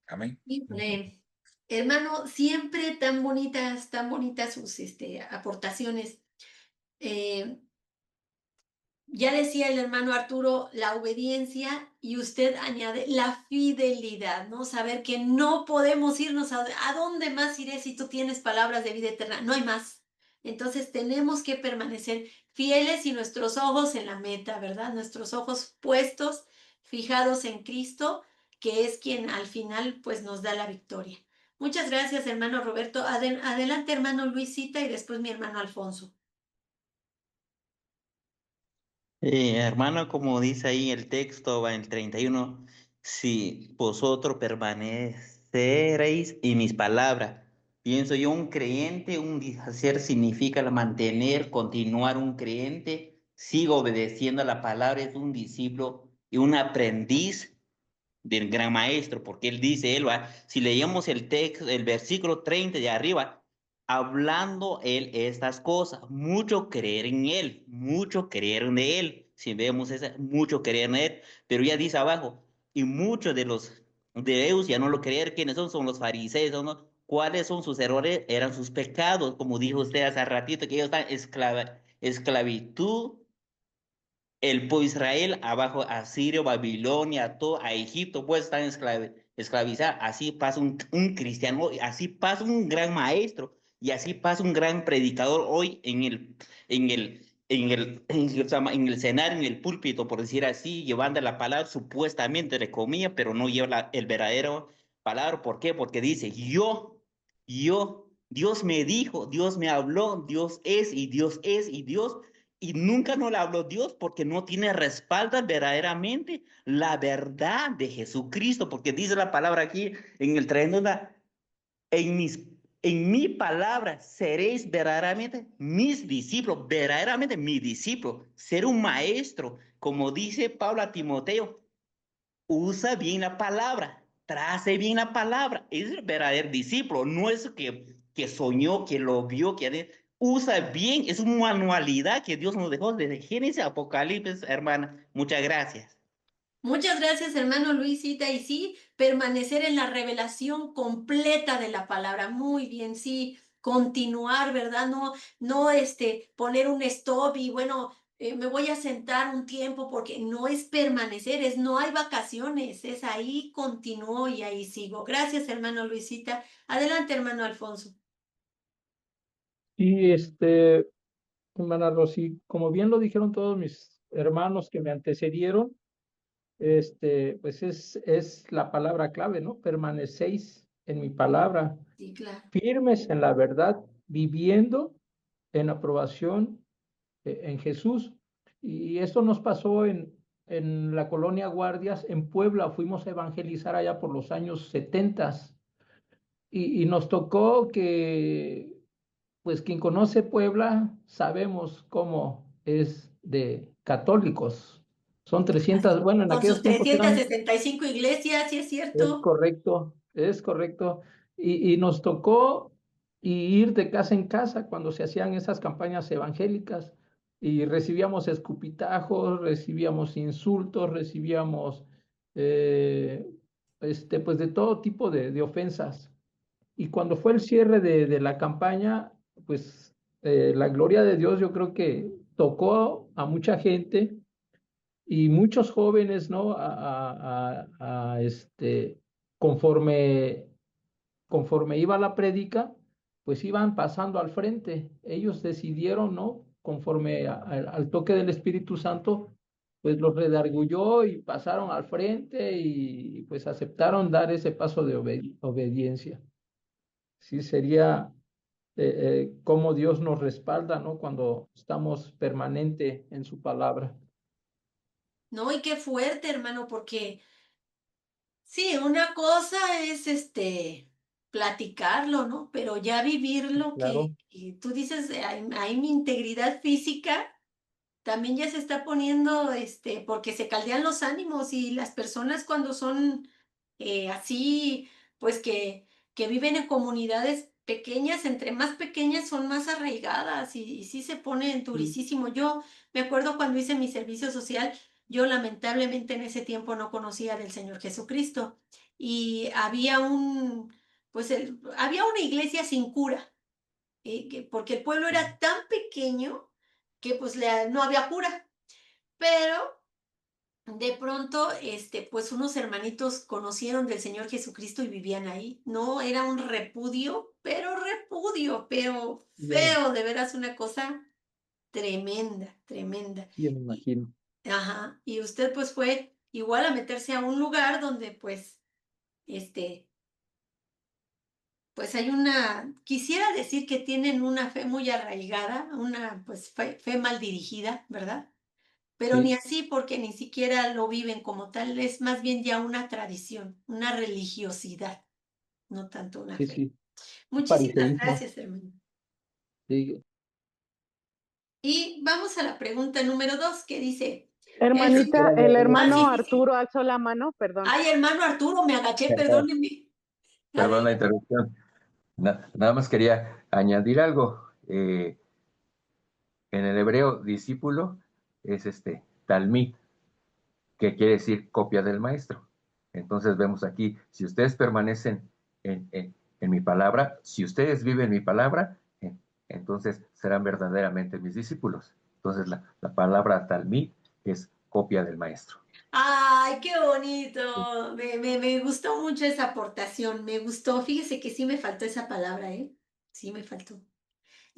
Amén. Híjole, hermano, siempre tan bonitas sus aportaciones. Eh, Ya decía el hermano Arturo, la obediencia y usted añade la fidelidad, ¿no? Saber que no podemos irnos a dónde más iré si tú tienes palabras de vida eterna, no hay más. Entonces tenemos que permanecer fieles y nuestros ojos en la meta, ¿verdad? Nuestros ojos puestos, fijados en Cristo, que es quien al final pues nos da la victoria. Muchas gracias, hermano Roberto. Adelante, hermano Luisita y después mi hermano Alfonso. Hermano, como dice ahí el texto, va en el 31, si vosotros permaneceréis en mis palabras, pienso yo, un creyente, un hacer significa el mantener, continuar un creyente, sigo obedeciendo a la palabra, es un discípulo y un aprendiz del gran maestro, porque él dice, él va, si leíamos el texto, el versículo 30 de arriba, hablando él estas cosas, mucho creer en él, mucho creer en él, si vemos esa, mucho creer en él, pero ya dice abajo, y muchos de los de ellos ya no lo creer, ¿quiénes son? Son los fariseos, ¿no? ¿Cuáles son sus errores? Eran sus pecados, como dijo usted hace ratito, que ellos están esclavitud el pueblo Israel, abajo a Siria, Babilonia, todo, a Egipto, pues están esclavizados. Así pasa un cristiano, así pasa un gran maestro, y así pasa un gran predicador hoy en el escenario, en el púlpito, por decir así, llevando la palabra supuestamente, entre comillas, pero no lleva el verdadero palabra. ¿Por qué? Porque dice, Dios me dijo, Dios me habló, Dios es y Dios es y Dios y nunca nos la habló Dios porque no tiene respaldo verdaderamente la verdad de Jesucristo, porque dice la palabra aquí en el 30, en mis en mi palabra seréis verdaderamente mis discípulos, verdaderamente mi discípulo, ser un maestro, como dice Pablo a Timoteo, usa bien la palabra, trace bien la palabra, es el verdadero discípulo, no es que soñó, que lo vio, que usa bien, es una manualidad que Dios nos dejó desde Génesis a Apocalipsis, hermana. Muchas gracias. Muchas gracias, hermano Luisita. Y sí, permanecer en la revelación completa de la palabra. Muy bien, sí, continuar, ¿verdad? No, poner un stop y bueno, me voy a sentar un tiempo porque no es permanecer, no hay vacaciones, es ahí continúo y ahí sigo. Gracias, hermano Luisita. Adelante, hermano Alfonso. Y hermana Rosy, como bien lo dijeron todos mis hermanos que me antecedieron, pues es la palabra clave, ¿no? Permanecéis en mi palabra, Sí, claro. firmes en la verdad, viviendo en aprobación en Jesús. Y esto nos pasó en la colonia Guardias, en Puebla. Fuimos a evangelizar allá por los años 70 y nos tocó que, pues quien conoce Puebla, sabemos cómo es de católicos. Son 300, bueno, en Con aquellos sus tiempos trescientas eran, sesenta y cinco iglesias, sí es es cierto. correcto, es correcto. Y nos tocó ir de casa en casa cuando se hacían esas campañas evangélicas y recibíamos escupitajos, recibíamos insultos, recibíamos, eh, pues de todo tipo de ofensas. Y cuando fue el cierre de la campaña, pues la gloria de Dios yo creo que tocó a mucha gente y muchos jóvenes, ¿no? Conforme, conforme iba la prédica, pues iban pasando al frente. Ellos decidieron, ¿no? Conforme al toque del Espíritu Santo, pues los redarguyó y pasaron al frente y pues aceptaron dar ese paso de obediencia. Sí, sería cómo Dios nos respalda, ¿no? Cuando estamos permanente en su palabra. No, y qué fuerte, hermano, porque sí, una cosa es platicarlo, ¿no? Pero ya vivirlo, Claro. que tú dices, hay mi integridad física, también ya se está poniendo, porque se caldean los ánimos y las personas cuando son así, pues que viven en comunidades pequeñas, entre más pequeñas son más arraigadas y sí se pone Sí, durísimo. Yo me acuerdo cuando hice mi servicio social, yo lamentablemente en ese tiempo no conocía del Señor Jesucristo y había había una iglesia sin cura, porque el pueblo era tan pequeño que pues no había cura, pero de pronto, pues unos hermanitos conocieron del Señor Jesucristo y vivían ahí. No, era un repudio, pero ya, feo, de veras una cosa tremenda, tremenda. sí, me Y, imagino. ajá, y usted pues fue igual a meterse a un lugar donde este, pues hay quisiera decir que tienen una fe muy arraigada, una pues fe mal dirigida, ¿verdad? Pero ni Sí, así porque ni siquiera lo viven como tal, es más bien ya una tradición, una religiosidad, no tanto una sí, fe. sí. Muchísimas Fariseísmo. gracias, hermano. Sí. Y vamos a la pregunta número 2 que dice, el Hermanita, Señor, Órale, el adelante. hermano sí, sí. Arturo alzó la mano, perdón. Ay, hermano Arturo, me agaché, Perdón, perdóneme. perdón la Adelante. interrupción. Nada más quería añadir algo. En el hebreo, discípulo es talmid, que quiere decir copia del maestro. Entonces vemos aquí, si ustedes permanecen en mi palabra, si ustedes viven mi palabra, entonces serán verdaderamente mis discípulos. Entonces la palabra talmid es copia del maestro. Ay, qué bonito. Me gustó mucho esa aportación, me gustó. Fíjese que sí me faltó esa palabra, ¿eh? Sí me faltó.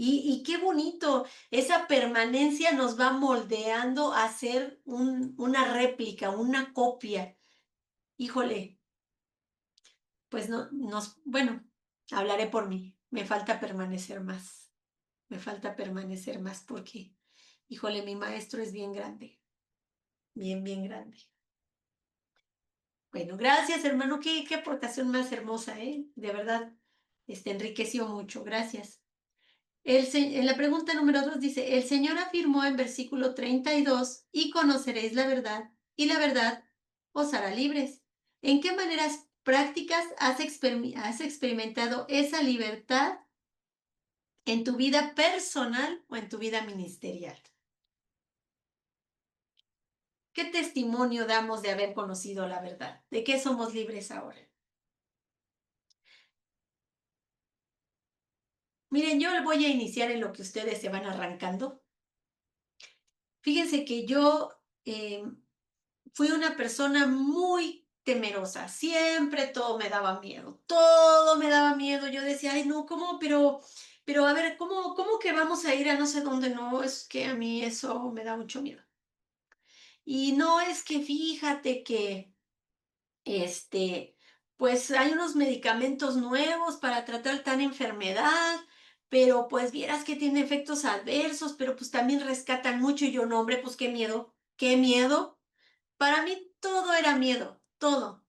Y qué bonito, esa permanencia nos va moldeando a ser una réplica, una copia. Híjole, pues no, bueno, hablaré por mí. Me falta permanecer más. Me falta permanecer más porque, híjole, mi maestro es bien grande, bien, bien grande. Bueno, gracias, hermano. Qué aportación más hermosa, ¿eh? De verdad, enriqueció mucho. Gracias. En la pregunta número 2 dice, el Señor afirmó en versículo 32, y conoceréis la verdad, y la verdad os hará libres. ¿En qué maneras prácticas has experimentado esa libertad en tu vida personal o en tu vida ministerial? ¿Qué testimonio damos de haber conocido la verdad? ¿De qué somos libres ahora? Miren, yo voy a iniciar en lo que ustedes se van arrancando. Fíjense que yo fui una persona muy temerosa, siempre todo me daba miedo, yo decía, ay no, ¿cómo? Pero a ver, ¿cómo que vamos a ir a no sé dónde? No, es que a mí eso me da mucho miedo. Y no es que fíjate que, este, pues hay unos medicamentos nuevos para tratar tal enfermedad, pero pues vieras que tiene efectos adversos, pero pues también rescatan mucho y yo, no, hombre, pues qué miedo, qué miedo. Para mí todo era miedo, todo.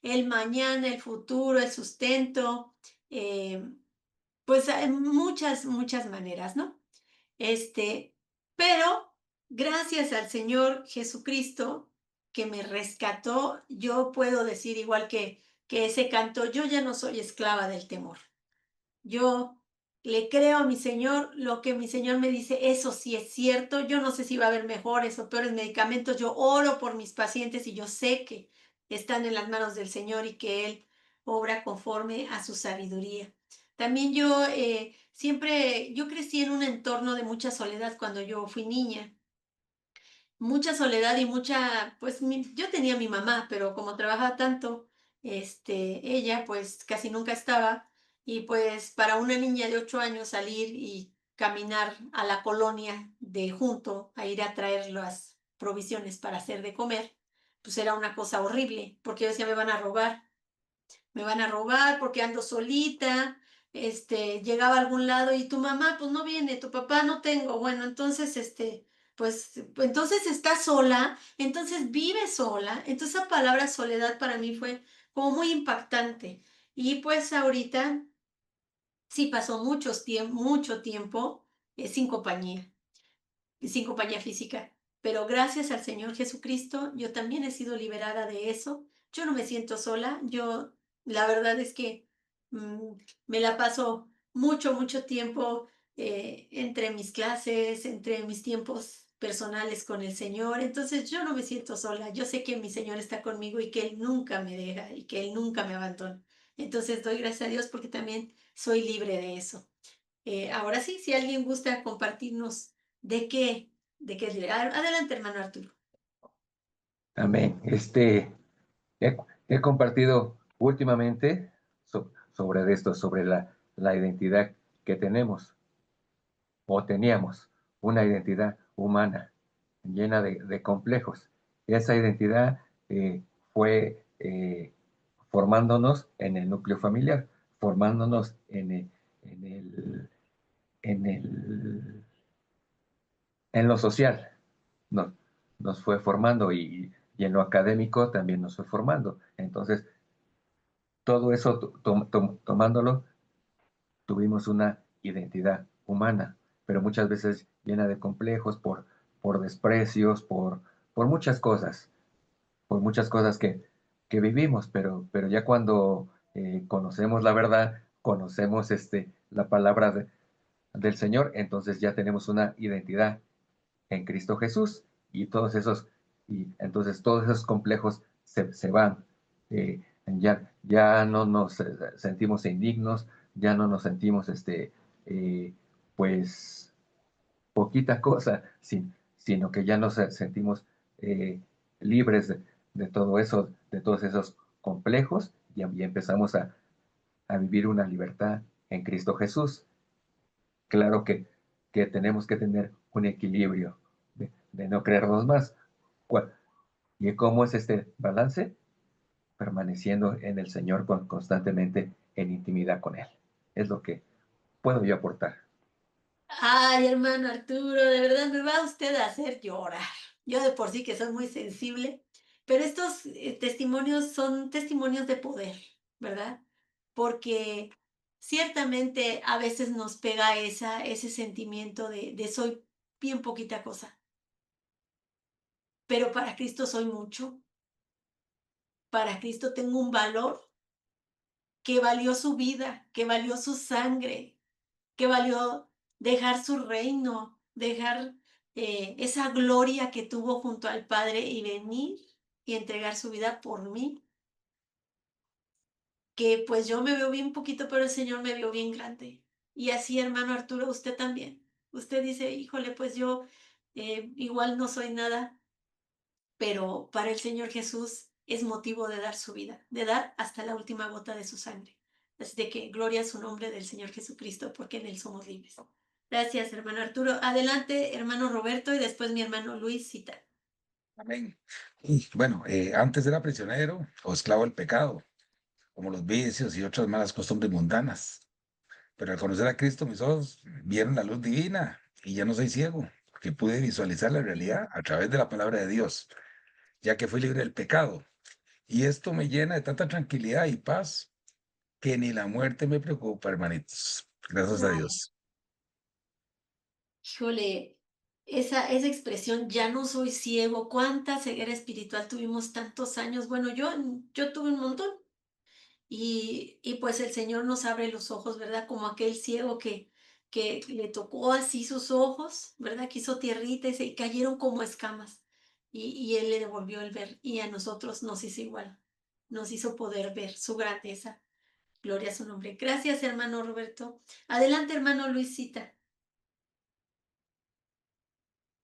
El mañana, el futuro, el sustento, eh, pues hay muchas, muchas maneras, ¿no? Pero gracias al Señor Jesucristo que me rescató, yo puedo decir igual que ese canto, yo ya no soy esclava del temor. Yo le creo a mi Señor, lo que mi Señor me dice, eso sí es cierto. Yo no sé si va a haber mejores o peores medicamentos. Yo oro por mis pacientes y yo sé que están en las manos del Señor y que Él obra conforme a su sabiduría. También yo yo crecí en un entorno de mucha soledad cuando yo fui niña, mucha soledad y pues yo tenía a mi mamá, pero como trabajaba tanto, ella pues casi nunca estaba y pues para una niña de 8 años salir y caminar a la colonia de junto a ir a traer las provisiones para hacer de comer, pues era una cosa horrible, porque yo decía, me van a robar porque ando solita, llegaba a algún lado y tu mamá, pues no viene, tu papá no tengo. Bueno, entonces, pues entonces estás sola, entonces vives sola. Entonces esa palabra soledad para mí fue como muy impactante. Y pues ahorita sí pasó mucho tiempo sin compañía y sin compañía física. Pero gracias al Señor Jesucristo, yo también he sido liberada de eso. Yo no me siento sola. La verdad es que mm, me la paso mucho tiempo entre mis clases, entre mis tiempos personales con el Señor. Entonces yo no me siento sola. Yo sé que mi Señor está conmigo y que Él nunca me deja y que Él nunca me abandona. Entonces doy gracias a Dios porque también soy libre de eso. Ahora sí, si alguien gusta compartirnos de qué es adelante, hermano Arturo. Amén. He, he compartido últimamente sobre esto, sobre la identidad que tenemos o teníamos, una identidad humana llena de complejos. Esa identidad fue formándonos en el núcleo familiar, formándonos en el, en el, en lo social. Nos, nos fue formando y en lo académico también nos fue formando. Entonces, todo eso tomándolo, tuvimos una identidad humana, pero muchas veces llena de complejos por desprecios, por muchas cosas que vivimos, pero ya cuando conocemos la verdad, conocemos la palabra del Señor, entonces ya tenemos una identidad en Cristo Jesús y entonces todos esos complejos se van. Ya no nos sentimos indignos, ya no nos sentimos eh, pues poquita cosa, sino que ya nos sentimos eh, libres de todo eso, de todos esos complejos y empezamos a vivir una libertad en Cristo Jesús. Claro que tenemos que tener un equilibrio de no creernos más. ¿Y cómo es este balance? Permaneciendo en el Señor constantemente en intimidad con Él. Es lo que puedo yo aportar. Ay, hermano Arturo, de verdad me va usted a hacer llorar. Yo de por sí que soy muy sensible, pero estos testimonios son testimonios de poder, ¿verdad? Porque ciertamente a veces nos pega ese sentimiento de soy bien poquita cosa, pero para Cristo soy mucho. Para Cristo tengo un valor que valió su vida, que valió su sangre, que valió dejar su reino, dejar esa gloria que tuvo junto al Padre y venir y entregar su vida por mí, que pues yo me veo bien poquito, pero el Señor me vio bien grande. Y así, hermano Arturo, usted también. Usted dice, híjole, pues yo igual no soy nada, pero para el Señor Jesús es motivo de dar su vida, de dar hasta la última gota de su sangre. Así de que gloria a su nombre del Señor Jesucristo, porque en Él somos libres. Gracias, hermano Arturo. Adelante, hermano Roberto, y después mi hermano Luis Cita. Amén. Y bueno, antes era prisionero o esclavo del pecado, como los vicios y otras malas costumbres mundanas. Pero al conocer a Cristo, mis ojos vieron la luz divina y ya no soy ciego, porque pude visualizar la realidad a través de la palabra de Dios, ya que fui libre del pecado. Y esto me llena de tanta tranquilidad y paz que ni la muerte me preocupa, hermanitos. Gracias a Ay, Dios. híjole, esa expresión, ya no soy ciego, cuánta ceguera espiritual tuvimos tantos años. Bueno, yo tuve un montón. Y pues el Señor nos abre los ojos, ¿verdad? Como aquel ciego que le tocó así sus ojos, ¿verdad? Que hizo tierrita y se cayeron como escamas. Y Él le devolvió el ver y a nosotros nos hizo igual. Nos hizo poder ver su grandeza. Gloria a su nombre. Gracias, hermano Roberto. Adelante, hermano Luisita.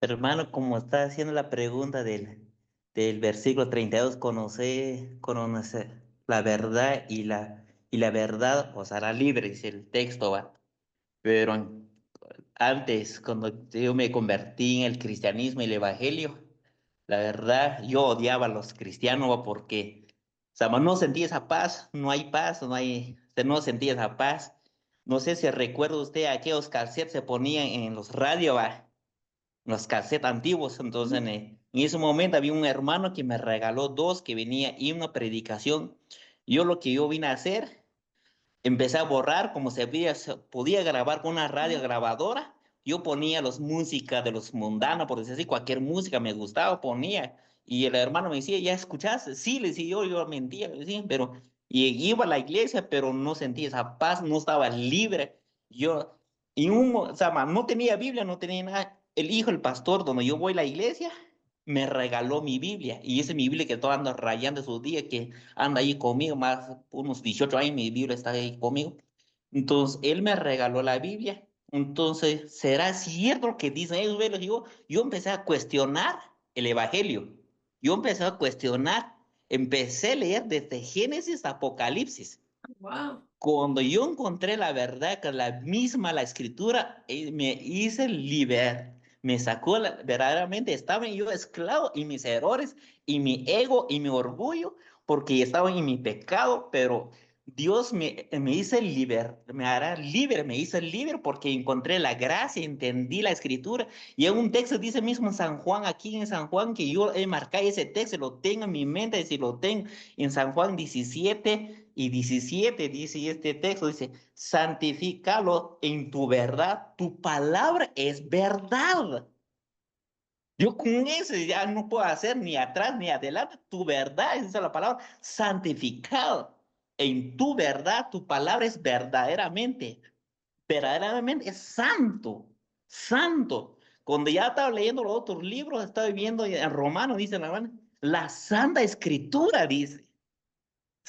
Hermano, como está haciendo la pregunta del versículo 32, conocer la verdad y la verdad os hará libres, el texto va. Pero antes, cuando yo me convertí en el cristianismo y el evangelio, la verdad, yo odiaba a los cristianos ¿va? Porque, o sea, no sentí esa paz, no hay paz, no sentí esa paz. no sé si recuerda usted aquellos cassettes se ponían en los radios, los cassettes antiguos. Entonces, en ese momento había un hermano que me regaló dos, que venía y una predicación. Yo lo que yo vine a hacer, empecé a borrar, como se podía grabar con una radio grabadora. Yo ponía las músicas de los mundanos, por decir así, cualquier música me gustaba, ponía. Y el hermano me decía, ¿ya escuchaste? Sí, le decía yo mentía, le decía, pero y iba a la iglesia, pero no sentía esa paz, no estaba libre. Yo, o sea, no tenía Biblia, no tenía nada. El hijo, el pastor, donde yo voy a la iglesia, me regaló mi Biblia. Y esa es mi Biblia que todo anda rayando esos días, que anda ahí conmigo, más unos 18 años, mi Biblia está ahí conmigo. Entonces, él me regaló la Biblia. Entonces, ¿será cierto lo que dicen ellos? Bueno, yo empecé a cuestionar el Evangelio. Yo empecé a cuestionar, empecé a leer desde Génesis a Apocalipsis. Wow. Cuando yo encontré la verdad, que la escritura, me hice libre, me sacó, verdaderamente estaba yo esclavo y mis errores y mi ego y mi orgullo, porque estaba en mi pecado, pero Dios me hizo me hará libre, me hizo libre porque encontré la gracia, entendí la escritura. Y en un texto dice mismo en San Juan, aquí en San Juan, que yo he marcado ese texto, lo tengo en mi mente, si lo tengo en San Juan 17:17, dice este texto, dice, santifícalo en tu verdad, tu palabra es verdad. Yo con eso ya no puedo hacer ni atrás ni adelante, tu verdad, esa es la palabra, santificado en tu verdad, tu palabra es verdaderamente es santo, santo. Cuando ya estaba leyendo los otros libros, estaba viendo en Romano, dice la Santa Escritura, dice.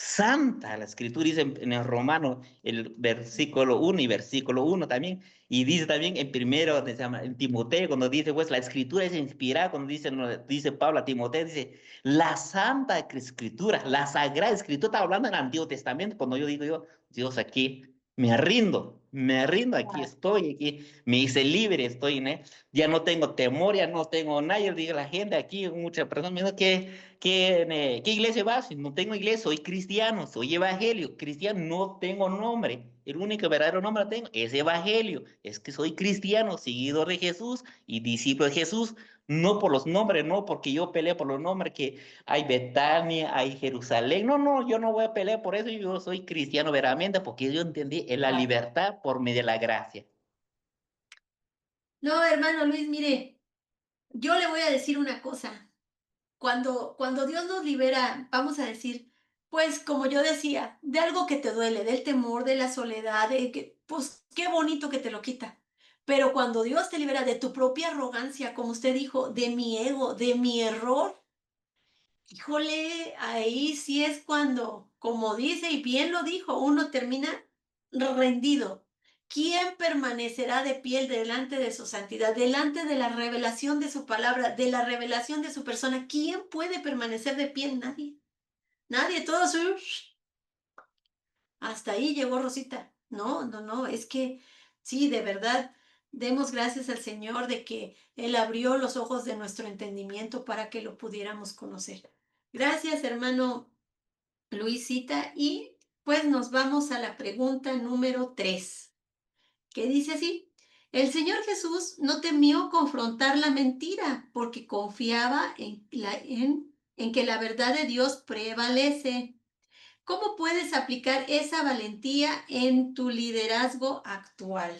Santa, la escritura dice en el Romano, el versículo 1 y versículo 1 también, y dice también en primero, se llama, en Timoteo, cuando dice, pues la escritura es inspirada, cuando dice, dice Pablo a Timoteo, dice, la Santa Escritura, la Sagrada Escritura, está hablando en el Antiguo Testamento, cuando yo digo yo, Dios aquí, me rindo, aquí me hice libre, estoy, ¿no? Ya no tengo temor, ya no tengo nada, yo digo, la gente aquí, muchas personas me dicen que ¿qué iglesia vas? No tengo iglesia, soy cristiano, soy evangelio. Cristiano no tengo nombre. El único verdadero nombre que tengo es evangelio. Es que soy cristiano, seguidor de Jesús y discípulo de Jesús. No por los nombres, no porque yo peleé por los nombres que hay Betania, hay Jerusalén. No, no, yo no voy a pelear por eso. Yo soy cristiano verdaderamente porque yo entendí en la libertad por medio de la gracia. No, hermano Luis, mire, yo le voy a decir una cosa. Cuando Dios nos libera, vamos a decir, pues como yo decía, de algo que te duele, del temor, de la soledad, de que, pues qué bonito que te lo quita. Pero cuando Dios te libera de tu propia arrogancia, como usted dijo, de mi ego, de mi error, híjole, ahí sí es cuando, como dice y bien lo dijo, uno termina rendido. ¿Quién permanecerá de pie delante de su santidad, delante de la revelación de su palabra, de la revelación de su persona? ¿Quién puede permanecer de pie? Nadie. Nadie, todos. Hasta ahí llegó Rosita. No, no, no, es que sí, de verdad, demos gracias al Señor de que Él abrió los ojos de nuestro entendimiento para que lo pudiéramos conocer. Gracias, hermano Luisita. Y pues nos vamos a la pregunta número 3, que dice así: el Señor Jesús no temió confrontar la mentira porque confiaba en que la verdad de Dios prevalece. ¿Cómo puedes aplicar esa valentía en tu liderazgo actual?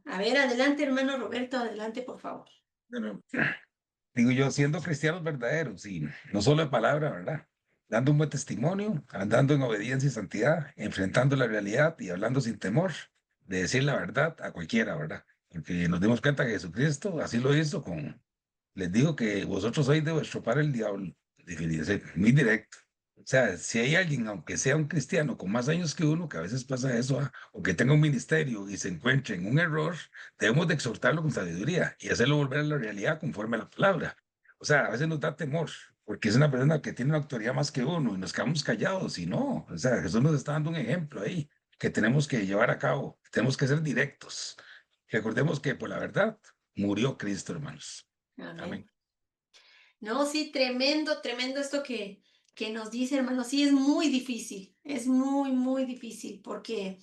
A ver, adelante, hermano Roberto, adelante, por favor. Bueno, digo yo, siendo cristianos verdaderos y no solo de palabra, ¿verdad? Dando un buen testimonio, andando en obediencia y santidad, enfrentando la realidad y hablando sin temor de decir la verdad a cualquiera, ¿verdad? Porque nos dimos cuenta que Jesucristo así lo hizo les digo que vosotros sois de vuestro padre el diablo, definitivamente, muy directo. O sea, si hay alguien, aunque sea un cristiano con más años que uno, que a veces pasa eso, o que tenga un ministerio y se encuentre en un error, debemos de exhortarlo con sabiduría y hacerlo volver a la realidad conforme a la palabra. O sea, a veces nos da temor, porque es una persona que tiene una autoridad más que uno y nos quedamos callados y no. O sea, Jesús nos está dando un ejemplo ahí que tenemos que llevar a cabo, tenemos que ser directos. Recordemos que por la verdad murió Cristo, hermanos. Amén. Amén. No, sí, tremendo, tremendo esto que nos dice, hermano, sí es muy difícil, es muy, muy difícil porque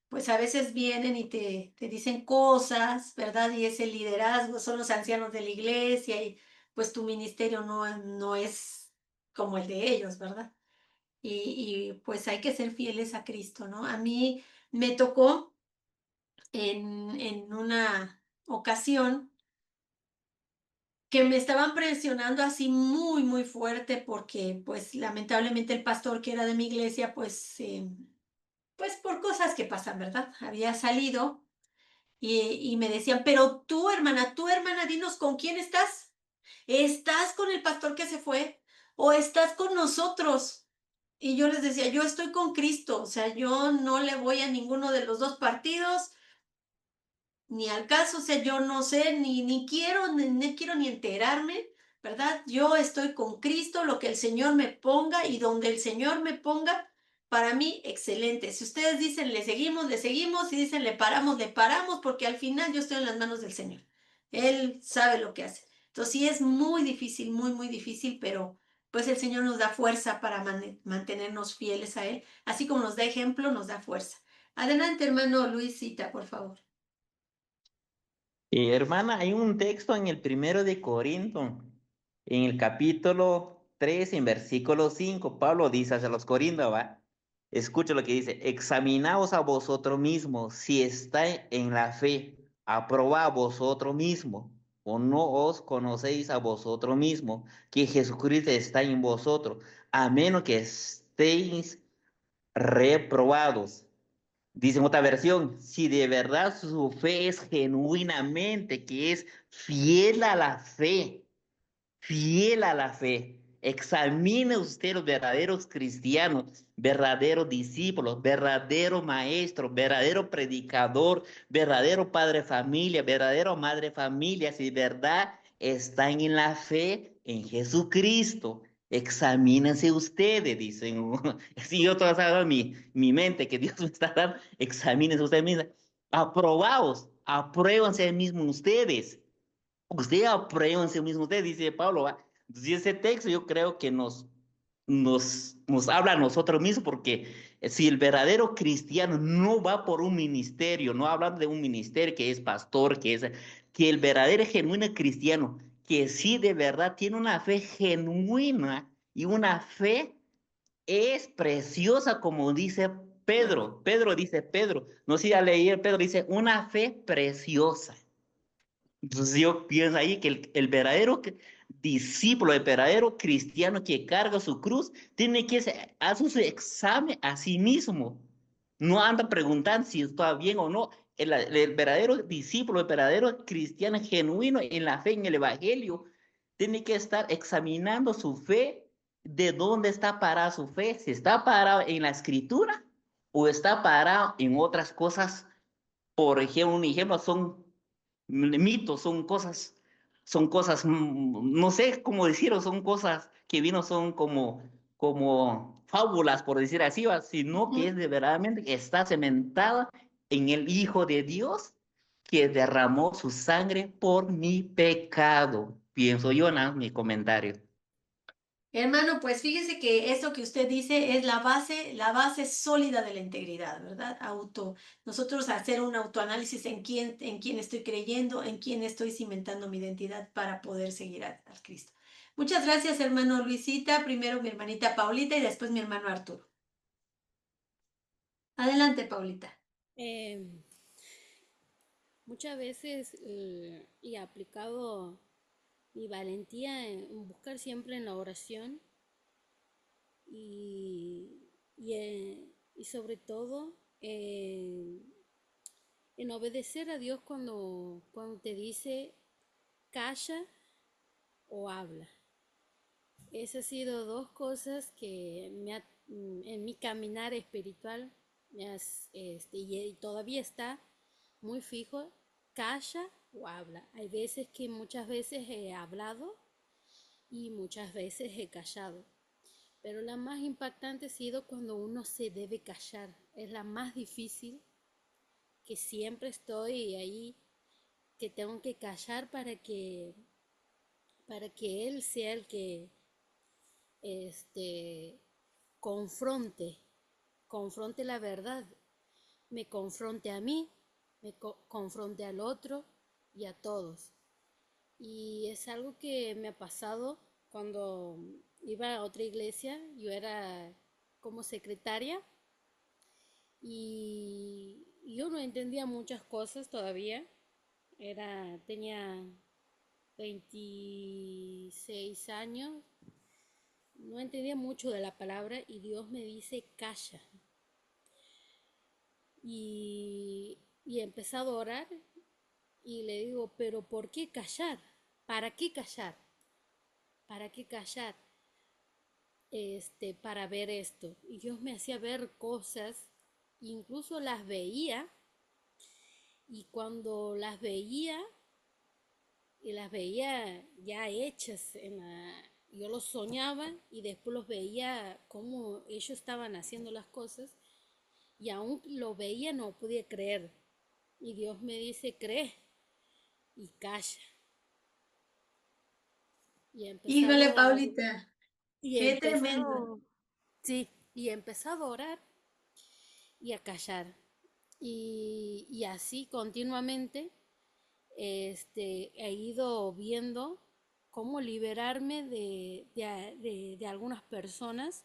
pues a veces vienen y te dicen cosas, ¿verdad? Y ese liderazgo, son los ancianos de la iglesia y pues tu ministerio no es como el de ellos, ¿verdad? Pues hay que ser fieles a Cristo, ¿no? A mí me tocó en una ocasión que me estaban presionando así muy, muy fuerte porque pues lamentablemente el pastor que era de mi iglesia, pues por cosas que pasan, ¿verdad? Había salido y me decían, pero tú hermana, dinos con quién estás. ¿Estás con el pastor que se fue o estás con nosotros? Y yo les decía, yo estoy con Cristo, o sea, yo no le voy a ninguno de los dos partidos, ni al caso, o sea, yo no sé, ni quiero, ni quiero ni enterarme, ¿verdad? Yo estoy con Cristo, lo que el Señor me ponga y donde el Señor me ponga, para mí, excelente. Si ustedes dicen le seguimos, si dicen le paramos, porque al final yo estoy en las manos del Señor. Él sabe lo que hace. Entonces sí es muy difícil, muy, muy difícil, pero pues el Señor nos da fuerza para mantenernos fieles a Él, así como nos da ejemplo, nos da fuerza. Adelante, hermano Luisita, por favor. Hermana, hay un texto en el primero de Corinto, en el capítulo 3, en versículo 5. Pablo dice hacia los Corintios, ¿va? Escucha lo que dice: examinaos a vosotros mismos si estáis en la fe, aprobad a vosotros mismos, o no os conocéis a vosotros mismos, que Jesucristo está en vosotros, a menos que estéis reprobados. Dice en otra versión, si de verdad su fe es genuinamente, que es fiel a la fe, examine usted los verdaderos cristianos, verdaderos discípulos, verdadero maestro, verdadero predicador, verdadero padre de familia, verdadero madre de familia, si de verdad están en la fe en Jesucristo. Examínense ustedes, dicen. Si yo todavía mi mente que Dios me está dando, examínense ustedes mismos. Aprobaos, apruébanse mismos ustedes. Usted aprueba en sí mismo, usted dice Pablo, ¿va? Entonces ese texto yo creo que nos habla a nosotros mismos, porque si el verdadero cristiano no va por un ministerio, no hablando de un ministerio que es pastor, que el verdadero genuino cristiano, que sí de verdad tiene una fe genuina y una fe es preciosa, como dice Pedro, no sé si a leer, Pedro dice, una fe preciosa. Entonces yo pienso ahí que el verdadero discípulo, el verdadero cristiano que carga su cruz, tiene que hacer su examen a sí mismo. No anda preguntando si está bien o no. El verdadero discípulo, el verdadero cristiano genuino en la fe, en el evangelio, tiene que estar examinando su fe, de dónde está parada su fe, si está parado en la escritura o está parado en otras cosas. Por ejemplo, un ejemplo son mitos, son cosas, no sé cómo decirlo, son cosas que vino, son como fábulas, por decir así, ¿va? Sino que es de verdaderamente, está cementada en el Hijo de Dios que derramó su sangre por mi pecado. Pienso yo, ¿no? Mi comentario. Hermano, pues fíjese que esto que usted dice es la base sólida de la integridad, ¿verdad? Nosotros hacer un autoanálisis en quién estoy creyendo, en quién estoy cimentando mi identidad para poder seguir al Cristo. Muchas gracias, hermano Luisita. Primero mi hermanita Paulita y después mi hermano Arturo. Adelante, Paulita. Eh, Muchas veces he aplicado mi valentía en buscar siempre en la oración y sobre todo en obedecer a Dios cuando te dice calla o habla. Esas han sido dos cosas que en mi caminar espiritual y todavía está muy fijo, calla o habla. Hay veces que muchas veces he hablado y muchas veces he callado. Pero la más impactante ha sido cuando uno se debe callar. Es la más difícil, que siempre estoy ahí, que tengo que callar para que Él sea este, confronte la verdad, me confronte a mí, confronte al otro y a todos. Y es algo que me ha pasado cuando iba a otra iglesia. Yo era como secretaria y yo no entendía muchas cosas todavía. Tenía 26 años, no entendía mucho de la palabra y Dios me dice calla. Y he empezado a orar y le digo, pero ¿por qué callar? ¿Para qué callar? ¿Para qué callar? Para ver esto. Y Dios me hacía ver cosas, incluso las veía, y cuando las veía ya hechas, yo los soñaba y después los veía cómo ellos estaban haciendo las cosas, y aún lo veía no podía creer. Y Dios me dice, cree y calla. Y he Híjole, empezado a, Paulita, y he qué tremendo. empezado, sí, y he empezado a orar y a callar. Y así continuamente he ido viendo cómo liberarme de algunas personas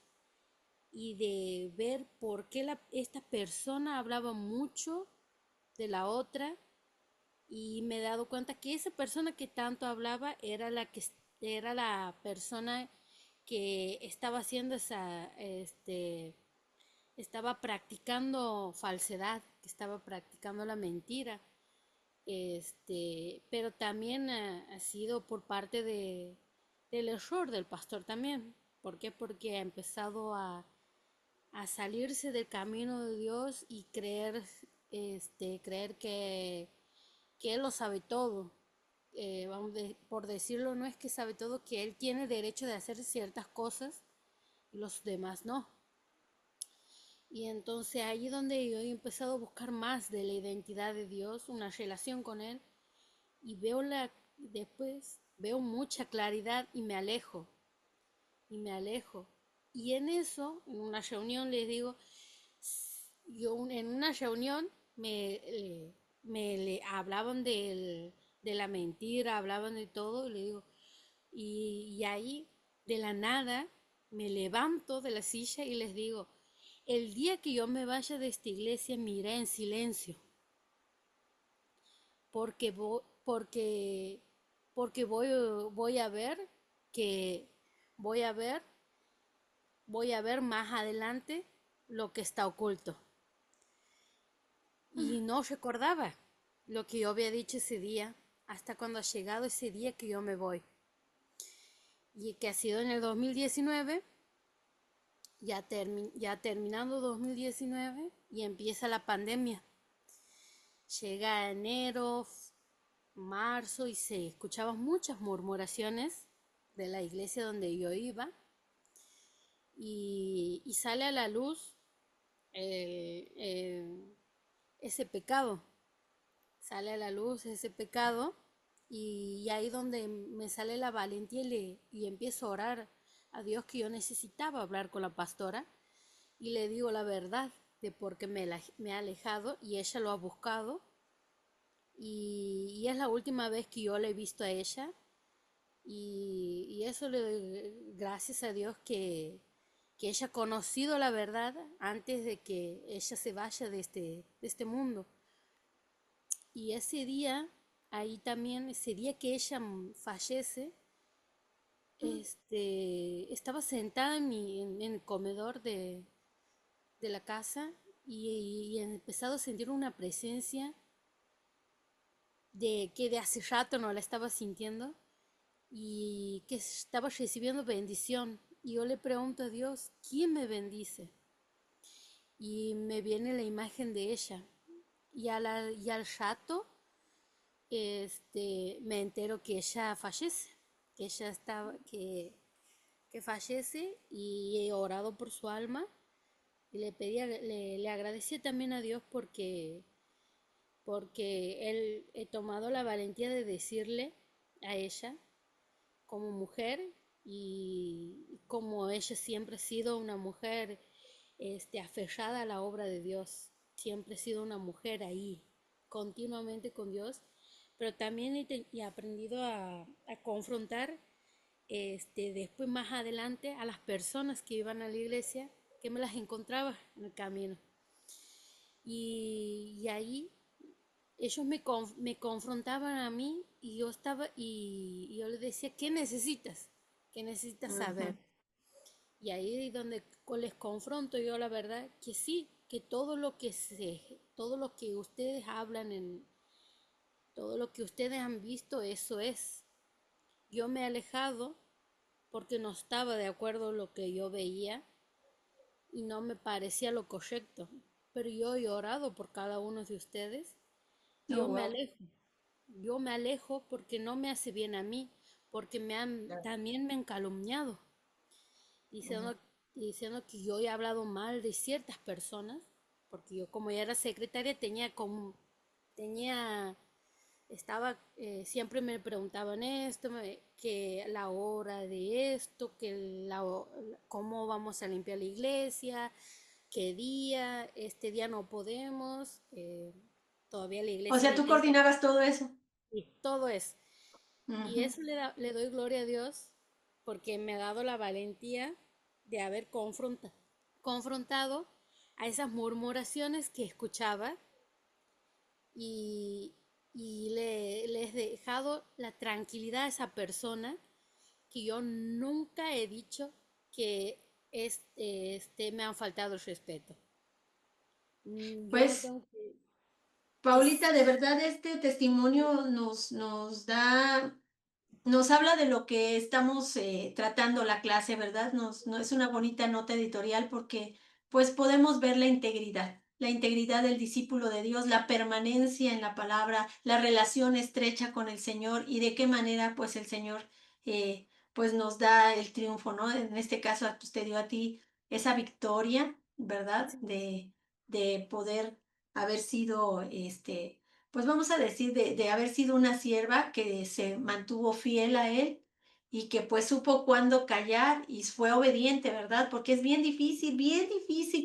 y de ver por qué esta persona hablaba mucho de la otra, y me he dado cuenta que esa persona que tanto hablaba era la persona que estaba haciendo estaba practicando falsedad, que estaba practicando la mentira. Pero también ha sido por parte del error del pastor también. ¿Por qué? Porque ha empezado a salirse del camino de Dios y creer que Él lo sabe todo. Por decirlo, no es que sabe todo, que Él tiene derecho de hacer ciertas cosas y los demás no. Y entonces ahí donde yo he empezado a buscar más de la identidad de Dios, una relación con Él, y después veo mucha claridad y me alejo, y me alejo. Y en eso, en una reunión les digo, en una reunión le hablaban de la mentira, hablaban de todo, y le digo, y ahí de la nada me levanto de la silla y les digo, el día que yo me vaya de esta iglesia me iré en silencio, porque voy a ver que voy a ver voy a ver más adelante lo que está oculto. Y no recordaba lo que yo había dicho ese día, hasta cuando ha llegado ese día que yo me voy. Y que ha sido en el 2019, ya terminando 2019, y empieza la pandemia. Llega enero, marzo, y se escuchaban muchas murmuraciones de la iglesia donde yo iba, y sale a la luz ese pecado, sale a la luz ese pecado, y ahí donde me sale la valentía y empiezo a orar a Dios, que yo necesitaba hablar con la pastora, y le digo la verdad de por qué me ha alejado, y ella lo ha buscado, y es la última vez que yo la he visto a ella, y eso le doy gracias a Dios que ella ha conocido la verdad antes de que ella se vaya de este mundo. Y ese día, ahí también, ese día que ella fallece, estaba sentada en el comedor de la casa, y he empezado a sentir una presencia que de hace rato no la estaba sintiendo, y que estaba recibiendo bendición. Y yo le pregunto a Dios, ¿quién me bendice? Y me viene la imagen de ella. Y al rato me entero que ella fallece, que ella que fallece, y he orado por su alma, y le agradecí también a Dios porque él he tomado la valentía de decirle a ella como mujer y como ella siempre ha sido una mujer aferrada a la obra de Dios, siempre ha sido una mujer ahí, continuamente con Dios, pero también he aprendido a confrontar después más adelante a las personas que iban a la iglesia, que me las encontraba en el camino. Y ahí ellos me confrontaban a mí y yo estaba y yo les decía, ¿qué necesitas? ¿Qué necesitas saber? Ujú. Y ahí es donde les confronto yo la verdad que sí, que todo lo que ustedes hablan todo lo que ustedes han visto, eso es. Yo me he alejado porque no estaba de acuerdo lo que yo veía y no me parecía lo correcto. Pero yo he orado por cada uno de ustedes y Oh, wow. yo me alejo porque no me hace bien a mí, porque también me han calumniado, diciendo, diciendo que yo he hablado mal de ciertas personas, porque yo como ya era secretaria tenía, siempre me preguntaban esto, que la hora de esto, cómo vamos a limpiar la iglesia, qué día, este día no podemos, todavía la O iglesia sea, no tú tiene, coordinabas todo eso. y todo eso. Y Ujú. eso le doy gloria a Dios porque me ha dado la valentía de haber confrontado a esas murmuraciones que escuchaba y, le he dejado la tranquilidad a esa persona que yo nunca he dicho que me han faltado el respeto. Yo no Pues, tengo que Paulita, de verdad este testimonio nos habla de lo que estamos tratando la clase, ¿verdad? No es una bonita nota editorial porque pues podemos ver la integridad del discípulo de Dios, la permanencia en la palabra, la relación estrecha con el Señor y de qué manera pues el Señor pues nos da el triunfo, ¿no? En este caso pues, te dio a ti esa victoria, ¿verdad? De poder haber sido pues vamos a decir, de haber sido una sierva que se mantuvo fiel a él y que pues supo cuándo callar y fue obediente, ¿verdad? Porque es bien difícil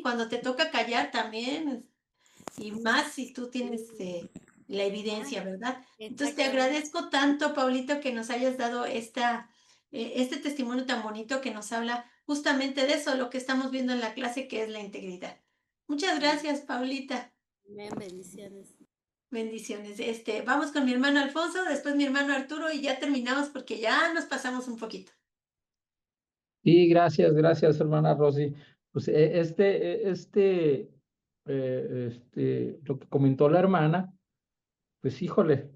cuando te toca callar también, y más si tú tienes la más evidencia, ¿verdad? Entonces te exactamente. agradezco tanto, Paulito, que nos hayas dado este testimonio tan bonito que nos habla justamente de eso, lo que estamos viendo en la clase, que es la integridad. Muchas gracias, Paulita. Amén, bendiciones. Bendiciones. Vamos con mi hermano Alfonso, después mi hermano Arturo y ya terminamos porque ya nos pasamos un poquito. Y gracias, hermana Rosy. Pues lo que comentó la hermana, pues híjole,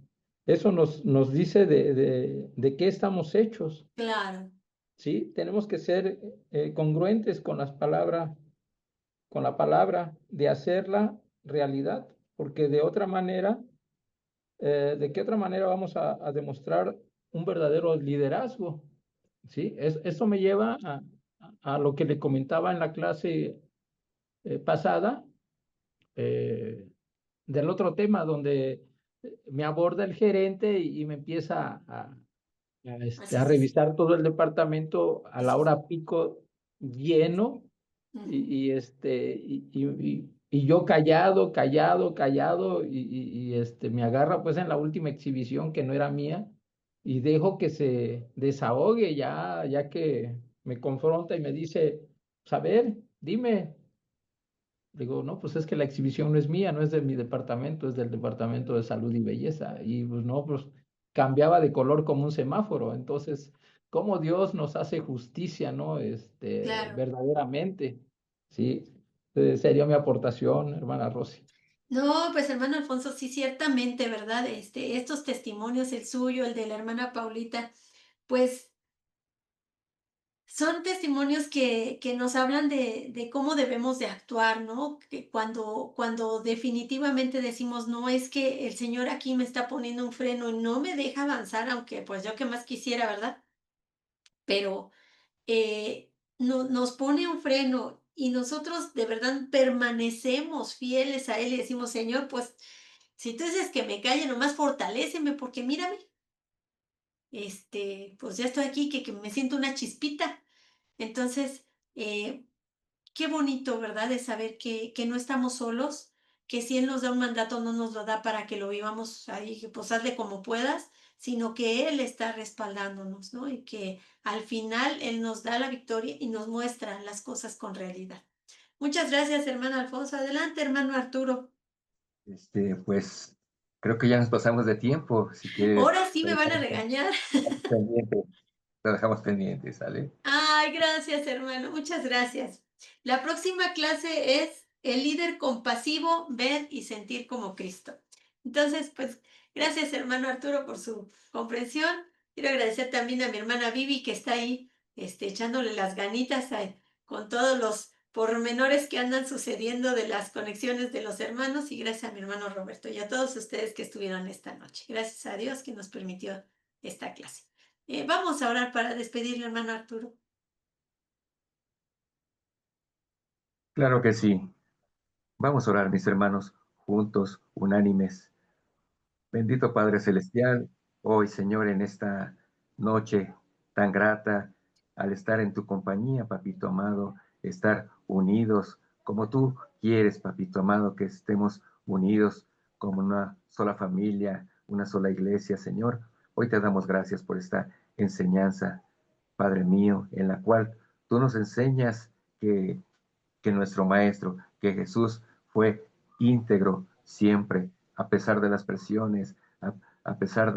eso nos dice de qué estamos hechos, Claro. ¿sí? Tenemos que ser congruentes con la palabra, de hacerla realidad, porque de otra manera, ¿de qué otra manera vamos a demostrar un verdadero liderazgo? ¿Sí? Eso me lleva a lo que le comentaba en la clase pasada, eh, del otro tema, donde me aborda el gerente y me empieza Así a es. revisar todo el departamento a la Así es. hora pico lleno Ujú. y yo callado me agarra pues en la última exhibición que no era mía y dejo que se desahogue ya que me confronta y me dice, pues, a ver, dime. Digo, no, pues es que la exhibición no es mía, no es de mi departamento, es del departamento de salud y belleza. Y pues no, pues cambiaba de color como un semáforo. Entonces, cómo Dios nos hace justicia, ¿no? Claro. Verdaderamente. Sí, sería mi aportación, hermana Rosy. No, pues hermano Alfonso, sí, ciertamente, ¿verdad? Estos testimonios, el suyo, el de la hermana Paulita, pues son testimonios que nos hablan de cómo debemos de actuar, ¿no? Que cuando definitivamente decimos, no, es que el Señor aquí me está poniendo un freno y no me deja avanzar, aunque pues yo que más quisiera, ¿verdad? Pero nos pone un freno y nosotros de verdad permanecemos fieles a Él y decimos, Señor, pues si tú dices que me calle, nomás fortaléceme, porque mírame, pues ya estoy aquí, que me siento una chispita. Entonces, qué bonito, ¿verdad? De saber que no estamos solos, que si Él nos da un mandato, no nos lo da para que lo vivamos ahí, que pues hazle como puedas, sino que Él está respaldándonos, ¿no? Y que al final Él nos da la victoria y nos muestra las cosas con realidad. Muchas gracias, hermano Alfonso. Adelante, hermano Arturo. Pues creo que ya nos pasamos de tiempo. Si quieres, Ahora sí lo me van a dejamos regañar. pendiente, lo dejamos pendiente, ¿sale? Ay, gracias, hermano. Muchas gracias. La próxima clase es el líder compasivo, ver y sentir como Cristo. Entonces, pues, gracias, hermano Arturo, por su comprensión. Quiero agradecer también a mi hermana Vivi, que está ahí, echándole las ganitas con todos los pormenores que andan sucediendo de las conexiones de los hermanos. Y gracias a mi hermano Roberto y a todos ustedes que estuvieron esta noche. Gracias a Dios que nos permitió esta clase. Vamos a orar para despedirle, hermano Arturo. Claro que sí. Vamos a orar, mis hermanos, juntos, unánimes. Bendito Padre Celestial, hoy, Señor, en esta noche tan grata, al estar en tu compañía, papito amado, estar unidos como tú quieres, papito amado, que estemos unidos como una sola familia, una sola iglesia, Señor. Hoy te damos gracias por esta enseñanza, Padre mío, en la cual tú nos enseñas que nuestro Maestro, que Jesús fue íntegro siempre, a pesar de las presiones, a pesar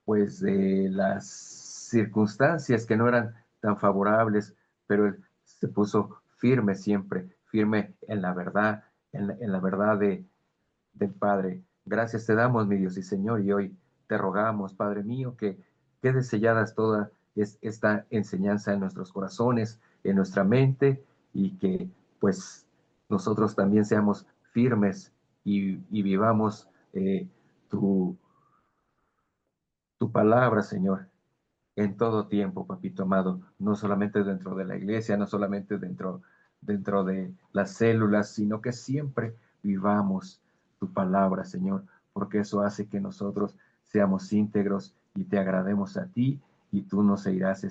pues, de las circunstancias que no eran tan favorables, pero Él se puso firme siempre, firme en la verdad, en la verdad del Padre. Gracias te damos, mi Dios y Señor, y hoy te rogamos, Padre mío, que quede selladas toda esta enseñanza en nuestros corazones, en nuestra mente, y que pues nosotros también seamos firmes y vivamos tu, tu palabra, Señor, en todo tiempo, papito amado, no solamente dentro de la iglesia, no solamente dentro de las células, sino que siempre vivamos tu palabra, Señor, porque eso hace que nosotros seamos íntegros y te agrademos a ti y tú nos irás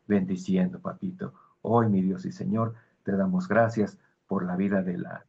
bendiciendo, papito. Hoy, mi Dios y Señor, te damos gracias por la vida de la